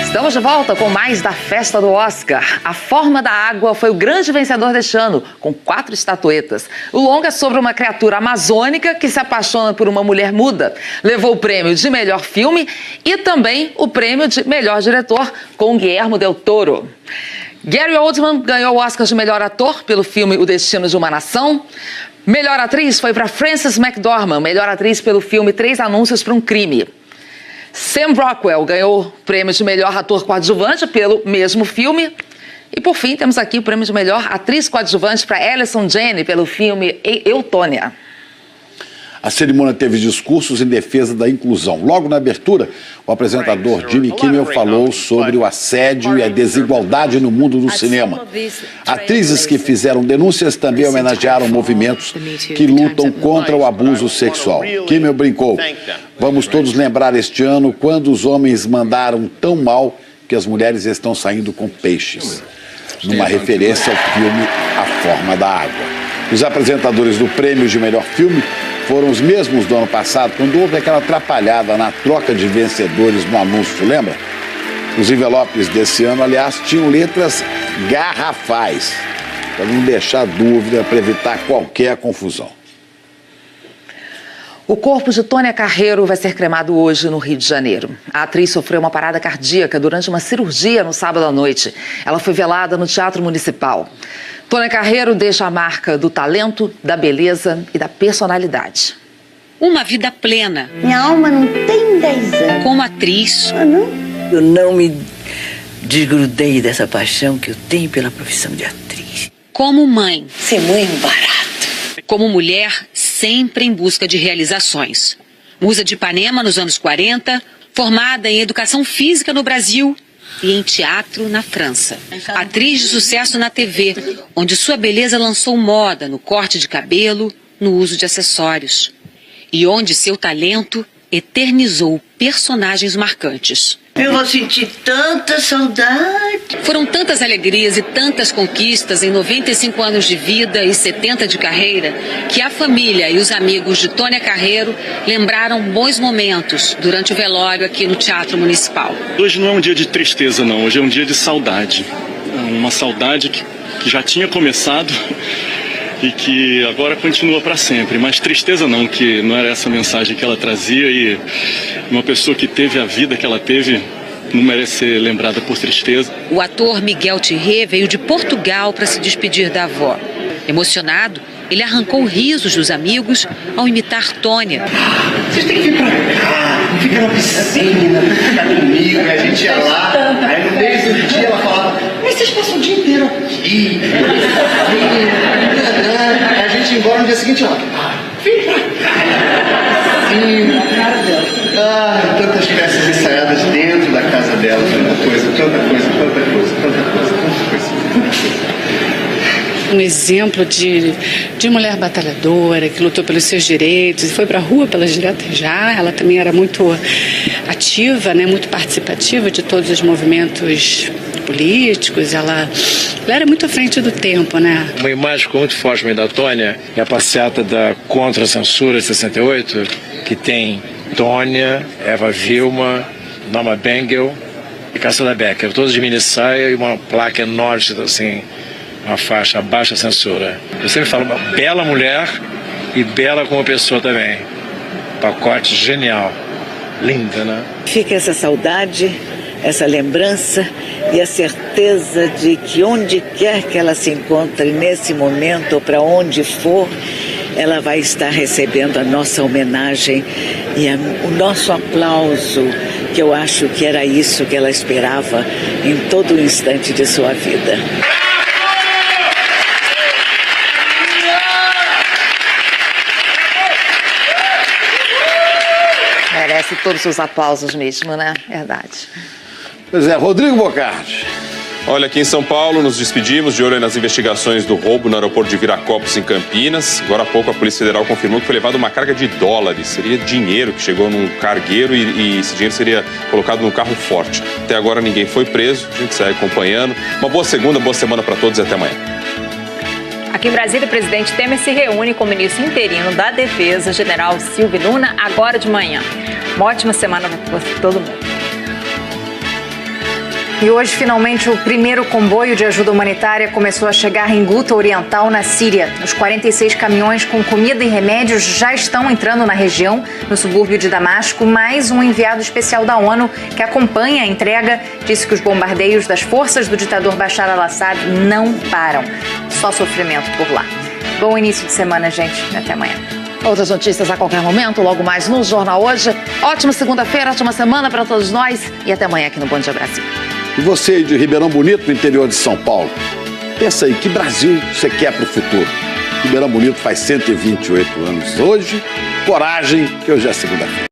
Estamos de volta com mais da festa do Oscar. A Forma da Água foi o grande vencedor deste ano, com 4 estatuetas. O longa é sobre uma criatura amazônica que se apaixona por uma mulher muda. Levou o prêmio de melhor filme e também o prêmio de melhor diretor com Guillermo del Toro. Gary Oldman ganhou o Oscar de melhor ator pelo filme O Destino de uma Nação. Melhor atriz foi para Frances McDormand, melhor atriz pelo filme 3 Anúncios para um Crime. Sam Rockwell ganhou o prêmio de melhor ator coadjuvante pelo mesmo filme. E por fim, temos aqui o prêmio de melhor atriz coadjuvante para Allison Janney pelo filme Eutônia. A cerimônia teve discursos em defesa da inclusão. Logo na abertura, o apresentador Jimmy Kimmel falou sobre o assédio e a desigualdade no mundo do cinema. Atrizes que fizeram denúncias também homenagearam movimentos que lutam contra o abuso sexual. Kimmel brincou: vamos todos lembrar este ano quando os homens mandaram tão mal que as mulheres estão saindo com peixes, numa referência ao filme A Forma da Água. Os apresentadores do prêmio de melhor filme foram os mesmos do ano passado, quando houve aquela atrapalhada na troca de vencedores no anúncio, lembra? Os envelopes desse ano, aliás, tinham letras garrafais, para não deixar dúvida, para evitar qualquer confusão. O corpo de Tônia Carreiro vai ser cremado hoje no Rio de Janeiro. A atriz sofreu uma parada cardíaca durante uma cirurgia no sábado à noite. Ela foi velada no Teatro Municipal. Tônia Carreiro deixa a marca do talento, da beleza e da personalidade. Uma vida plena. Minha alma não tem 10 anos. Como atriz. Ah, não? Eu não me desgrudei dessa paixão que eu tenho pela profissão de atriz. Como mãe. Ser mãe é um barato. Como mulher, sempre em busca de realizações. Musa de Ipanema nos anos 40, formada em educação física no Brasil e em teatro na França. Atriz de sucesso na TV, onde sua beleza lançou moda no corte de cabelo, no uso de acessórios. E onde seu talento eternizou personagens marcantes. Eu vou sentir tanta saudade. Foram tantas alegrias e tantas conquistas em 95 anos de vida e 70 de carreira que a família e os amigos de Tônia Carreiro lembraram bons momentos durante o velório aqui no Teatro Municipal. Hoje não é um dia de tristeza, não. Hoje é um dia de saudade. Uma saudade que já tinha começado e que agora continua para sempre. Mas tristeza não, que não era essa mensagem que ela trazia, e uma pessoa que teve a vida que ela teve não merece ser lembrada por tristeza. O ator Miguel Thierry veio de Portugal para se despedir da avó. Emocionado, ele arrancou risos dos amigos ao imitar Tônia. Vocês têm que vir pra cá, fica na piscina, fica comigo, e a gente ia lá, aí no meio do dia ela falava, mas vocês passam o dia inteiro aqui, aí a gente ia embora no dia seguinte, ela, vem pra cá, sim, cara dela. Ah, tantas peças ensaiadas dentro da casa dela, tanta coisa. Um exemplo de mulher batalhadora, que lutou pelos seus direitos e foi para a rua pelas diretas já. Ela também era muito ativa, né, muito participativa de todos os movimentos políticos. Ela era muito à frente do tempo, né? Uma imagem muito forte da Tônia é a passeata da Contra a Censura de 68, que tem Tônia, Eva Vilma, Norma Bengel e Cassandra Becker, todos de mini saia e uma placa enorme, assim, uma faixa, baixa censura. Eu sempre falo, uma bela mulher e bela como pessoa também. Pacote genial, linda, né? Fica essa saudade, essa lembrança e a certeza de que onde quer que ela se encontre nesse momento ou para onde for, ela vai estar recebendo a nossa homenagem e o nosso aplauso, que eu acho que era isso que ela esperava em todo o instante de sua vida. Merece todos os aplausos mesmo, né? Verdade. Pois é, Rodrigo Bocardi. Olha, aqui em São Paulo, nos despedimos de olho nas investigações do roubo no aeroporto de Viracopos, em Campinas. Agora há pouco, a Polícia Federal confirmou que foi levada uma carga de dólares. Seria dinheiro que chegou num cargueiro e esse dinheiro seria colocado num carro forte. Até agora ninguém foi preso, a gente segue acompanhando. Uma boa segunda, boa semana para todos e até amanhã. Aqui em Brasília, o presidente Temer se reúne com o ministro interino da Defesa, general Silvio Luna, agora de manhã. Uma ótima semana para todo mundo. E hoje, finalmente, o primeiro comboio de ajuda humanitária começou a chegar em Guta Oriental, na Síria. Os 46 caminhões com comida e remédios já estão entrando na região, no subúrbio de Damasco. Mais um enviado especial da ONU que acompanha a entrega disse que os bombardeios das forças do ditador Bashar al-Assad não param. Só sofrimento por lá. Bom início de semana, gente. Até amanhã. Outras notícias a qualquer momento, logo mais no Jornal Hoje. Ótima segunda-feira, ótima semana para todos nós e até amanhã aqui no Bom Dia Brasil. E você aí de Ribeirão Bonito, no interior de São Paulo, pensa aí, que Brasil você quer para o futuro? Ribeirão Bonito faz 128 anos hoje. Coragem, que hoje é segunda-feira.